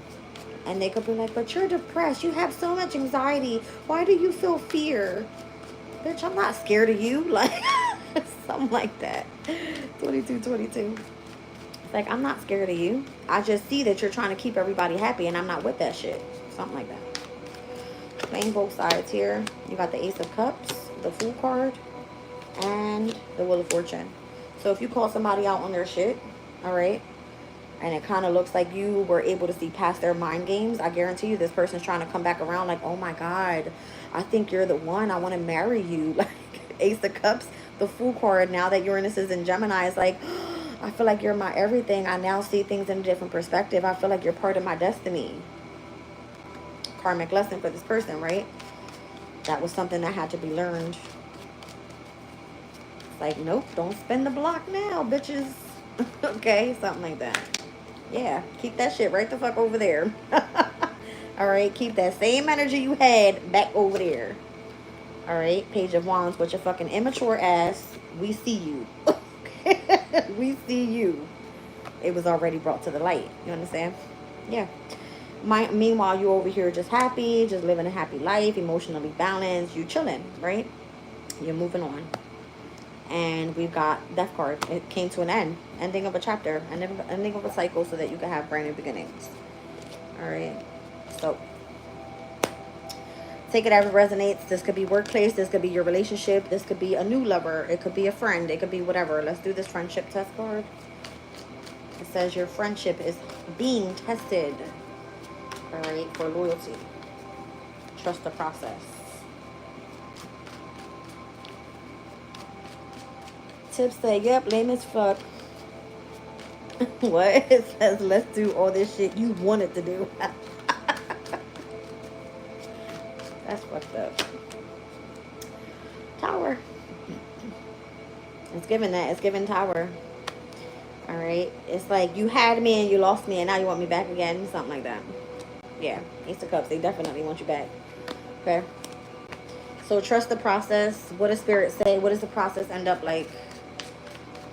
And they could be like, but you're depressed. You have so much anxiety. Why do you feel fear? Bitch, I'm not scared of you. Like, something like that. 22. It's like, I'm not scared of you. I just see that you're trying to keep everybody happy, and I'm not with that shit. Something like that. Playing both sides here. You got the Ace of Cups, the Fool card, and the Wheel of Fortune. So if you call somebody out on their shit, all right, and it kind of looks like you were able to see past their mind games, I guarantee you this person's trying to come back around like, oh my God, I think you're the one. I want to marry you. Like, Ace of Cups, the Fool card, now that Uranus is in Gemini, is like, I feel like you're my everything. I now see things in a different perspective. I feel like you're part of my destiny. Karmic lesson for this person, right? That was something that had to be learned. It's like, nope, don't spin the block now, bitches. Okay, something like that. Yeah, keep that shit right the fuck over there. All right, keep that same energy you had back over there. All right, Page of Wands, with your fucking immature ass. We see you. We see you. It was already brought to the light. You understand? Yeah. Meanwhile, you over here just happy, just living a happy life, emotionally balanced. You chilling, right? You're moving on. And we've got Death card. It came to an end. Ending of a chapter. Ending of a cycle so that you can have brand new beginnings. All right. So, Take it as it resonates. This could be workplace. This could be your relationship. This could be a new lover. It could be a friend. It could be whatever. Let's do this friendship test card. It says your friendship is being tested. All right, for loyalty. Trust the process. Tips say, yep, lame as fuck. What? It says, let's do all this shit you wanted to do. That's fucked up. Tower. It's giving that. It's giving tower. All right. It's like you had me and you lost me and now you want me back again. Something like that. Yeah. Ace of Cups. They definitely want you back. Okay. So trust the process. What does Spirit say? What does the process end up like?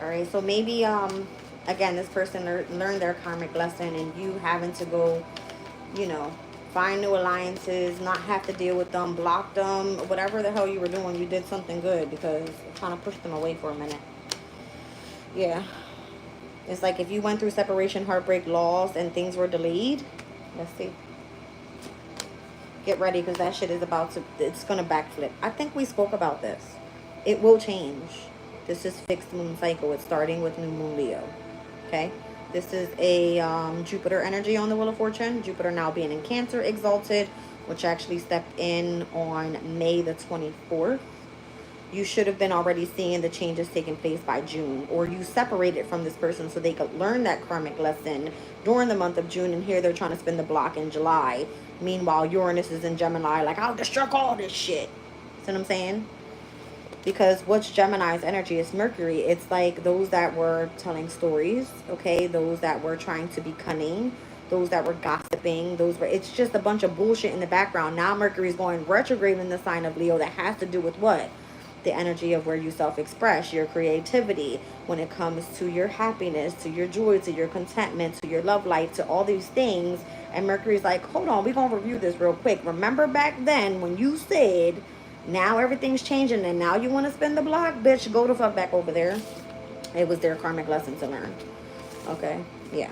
All right. So maybe, again, this person learned their karmic lesson and you having to go, you know, find new alliances, not have to deal with them, block them, whatever the hell you were doing, you did something good because you're trying to push them away for a minute. Yeah. It's like if you went through separation, heartbreak, loss, and things were delayed. Let's see. Get ready because that shit is about to, it's going to backflip. I think we spoke about this. It will change. This is fixed moon cycle. It's starting with new moon Leo. Okay. This is a Jupiter energy on the Wheel of Fortune. Jupiter now being in Cancer, exalted, which actually stepped in on May the 24th. You should have been already seeing the changes taking place by June, or you separated from this person so they could learn that karmic lesson during the month of June, and here they're trying to spin the block in July. Meanwhile, Uranus is in Gemini, like, I'll destruct all this shit. See what I'm saying? Because what's Gemini's energy is Mercury. It's like those that were telling stories, okay? Those that were trying to be cunning, those that were gossiping, it's just a bunch of bullshit in the background. Now Mercury's going retrograde in the sign of Leo. That has to do with what? The energy of where you self-express, your creativity, when it comes to your happiness, to your joy, to your contentment, to your love life, to all these things. And Mercury's like, hold on, we're going to review this real quick. Remember back then when you said, now everything's changing and now you want to spin the block? Bitch, go the fuck back over there. It was their karmic lesson to learn. Okay? Yeah.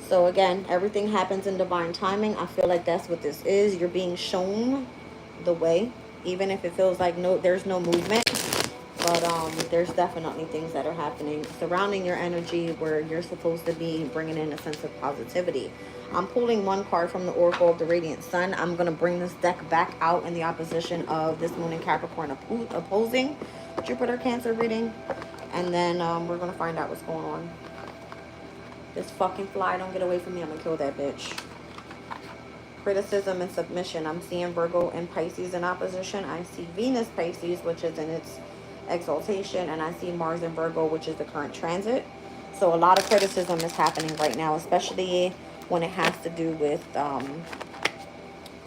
So again, everything happens in divine timing. I feel like that's what this is. You're being shown the way, even if it feels like there's no movement. But there's definitely things that are happening surrounding your energy where you're supposed to be bringing in a sense of positivity. I'm pulling one card from the Oracle of the Radiant Sun. I'm going to bring this deck back out in the opposition of this Moon in Capricorn opposing Jupiter Cancer reading. And then we're going to find out what's going on. This fucking fly, don't get away from me. I'm going to kill that bitch. Criticism and submission. I'm seeing Virgo and Pisces in opposition. I see Venus Pisces, which is in its exaltation, and I see Mars and Virgo, which is the current transit. So a lot of criticism is happening right now, especially when it has to do with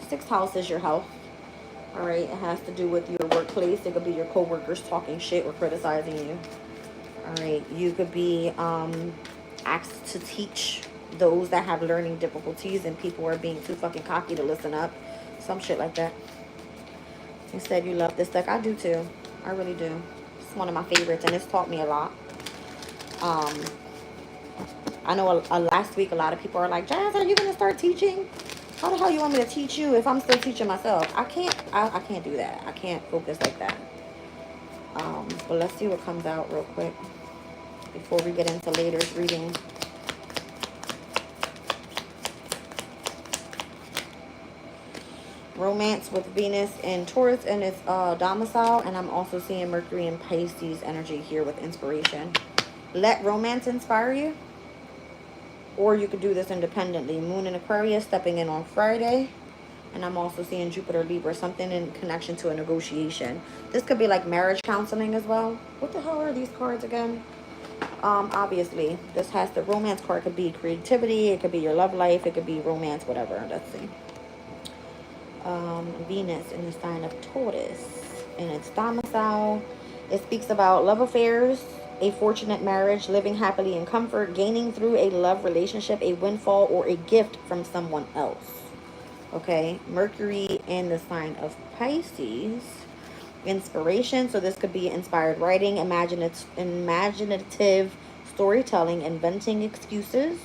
sixth house is your health. All right, it has to do with your workplace. It could be your co-workers talking shit or criticizing you. All right, you could be asked to teach those that have learning difficulties and people are being too fucking cocky to listen up. Some shit like that. Instead, you love this deck. I do too. I really do. It's one of my favorites and it's taught me a lot. I know last week a lot of people are like, Jazz, are you going to start teaching? How the hell you want me to teach you if I'm still teaching myself? I can't do that. I can't focus like that. But let's see what comes out real quick before we get into later's reading. Romance with Venus and Taurus in its domicile, and I'm also seeing Mercury and Pisces energy here with inspiration. Let romance inspire you, or you could do this independently. Moon in Aquarius stepping in on Friday, and I'm also seeing Jupiter Libra, something in connection to a negotiation. This could be like marriage counseling as well. What the hell are these cards again? Obviously, this has the romance card. Could be creativity, it could be your love life, it could be romance, whatever. Let's see. Venus in the sign of Taurus in its domicile. It speaks about love affairs, a fortunate marriage, living happily in comfort, gaining through a love relationship, a windfall, or a gift from someone else. Okay, Mercury in the sign of Pisces. Inspiration, so this could be inspired writing, imaginative storytelling, inventing excuses.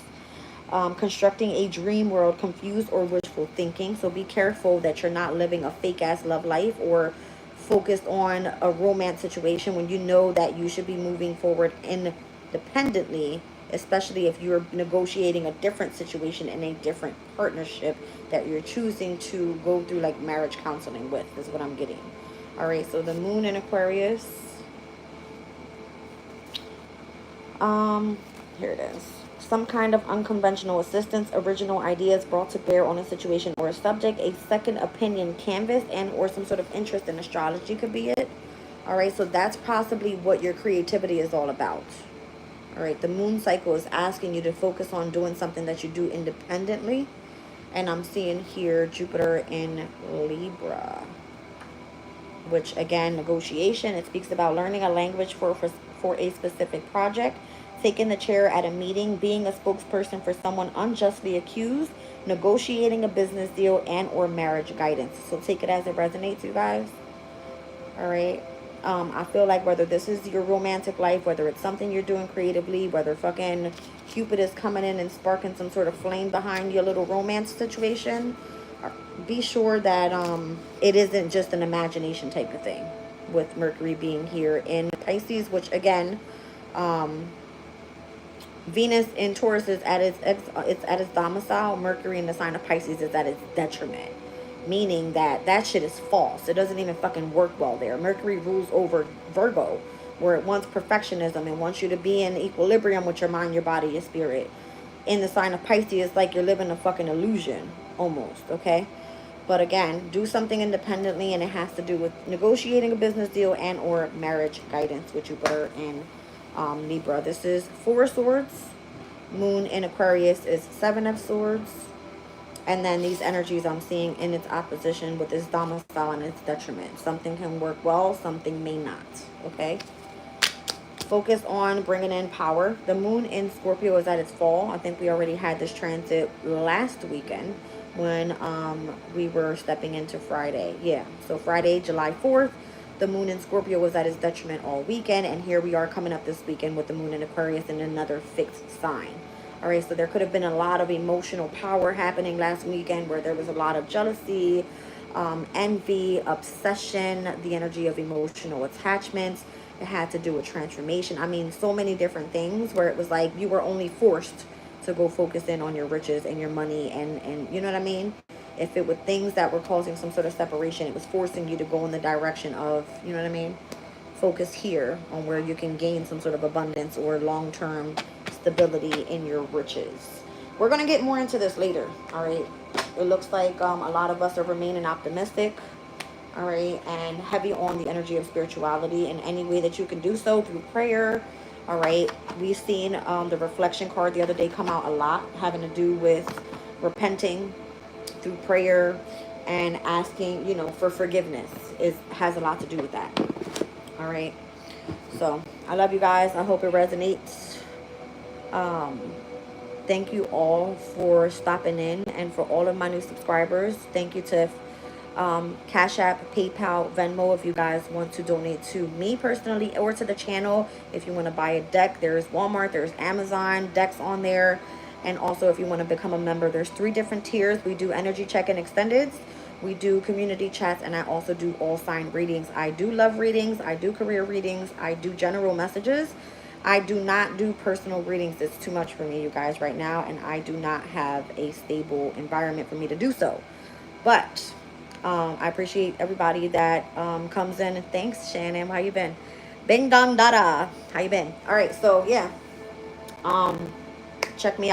constructing a dream world, confused or wishful thinking. So be careful that you're not living a fake ass love life or focused on a romance situation when you know that you should be moving forward independently, especially if you're negotiating a different situation in a different partnership that you're choosing to go through like marriage counseling with, is what I'm getting. All right, so the moon in Aquarius. Um, Here it is. Some kind of unconventional assistance, original ideas brought to bear on a situation or a subject, a second opinion canvas, and or some sort of interest in astrology could be it. All right, so that's possibly what your creativity is all about. All right, the moon cycle is asking you to focus on doing something that you do independently. And I'm seeing here Jupiter in Libra, which again, negotiation. It speaks about learning a language for a specific project, taking the chair at a meeting, being a spokesperson for someone unjustly accused, negotiating a business deal, and or marriage guidance. So take it as it resonates, you guys. All right. I feel like whether this is your romantic life, whether it's something you're doing creatively, whether fucking Cupid is coming in and sparking some sort of flame behind your little romance situation, be sure that it isn't just an imagination type of thing, with Mercury being here in Pisces, which again, um, Venus in Taurus is at it's at its domicile. Mercury in the sign of Pisces is at its detriment, meaning that that shit is false. It doesn't even fucking work well there. Mercury rules over Virgo, where it wants perfectionism and wants you to be in equilibrium with your mind, your body, your spirit. In the sign of Pisces, it's like you're living a fucking illusion almost. Okay. But again, do something independently, and it has to do with negotiating a business deal and or marriage guidance with Jupiter and Libra. This is Four of Swords. Moon in Aquarius is Seven of Swords. And then these energies I'm seeing in its opposition with its domicile and its detriment. Something can work well, something may not. Okay? Focus on bringing in power. The moon in Scorpio is at its fall. I think we already had this transit last weekend when we were stepping into Friday. Yeah, so Friday, July 4th, the moon in Scorpio was at its detriment all weekend. And here we are coming up this weekend with the moon in Aquarius in another fixed sign. All right, so there could have been a lot of emotional power happening last weekend where there was a lot of jealousy, envy, obsession, the energy of emotional attachments. It had to do with transformation. I mean, so many different things where it was like you were only forced to go focus in on your riches and your money and you know what I mean? If it were things that were causing some sort of separation, it was forcing you to go in the direction of, you know what I mean? Focus here on where you can gain some sort of abundance or long-term stability in your riches. We're going to get more into this later, all right? It looks like a lot of us are remaining optimistic, all right, and heavy on the energy of spirituality in any way that you can do so through prayer, all right? We've seen the reflection card the other day come out a lot, having to do with repenting through prayer and asking, you know, for forgiveness. Is has a lot to do with that, all right? So I love you guys. I hope it resonates. um Thank you all for stopping in, and for all of my new subscribers, thank you to Cash App, PayPal, Venmo if you guys want to donate to me personally or to the channel. If you want to buy a deck, there's Walmart, there's Amazon decks on there. And also if you want to become a member, there's 3 different tiers. We do energy check and extendeds, we do community chats, and I also do all sign readings. I do love readings, I do career readings, I do general messages. I do not do personal readings. It's too much for me, you guys, right now, and I do not have a stable environment for me to do so. But I appreciate everybody that comes in. And thanks, Shannon. How you been? Bing dong dada. How you been? All right, so yeah. Check me out.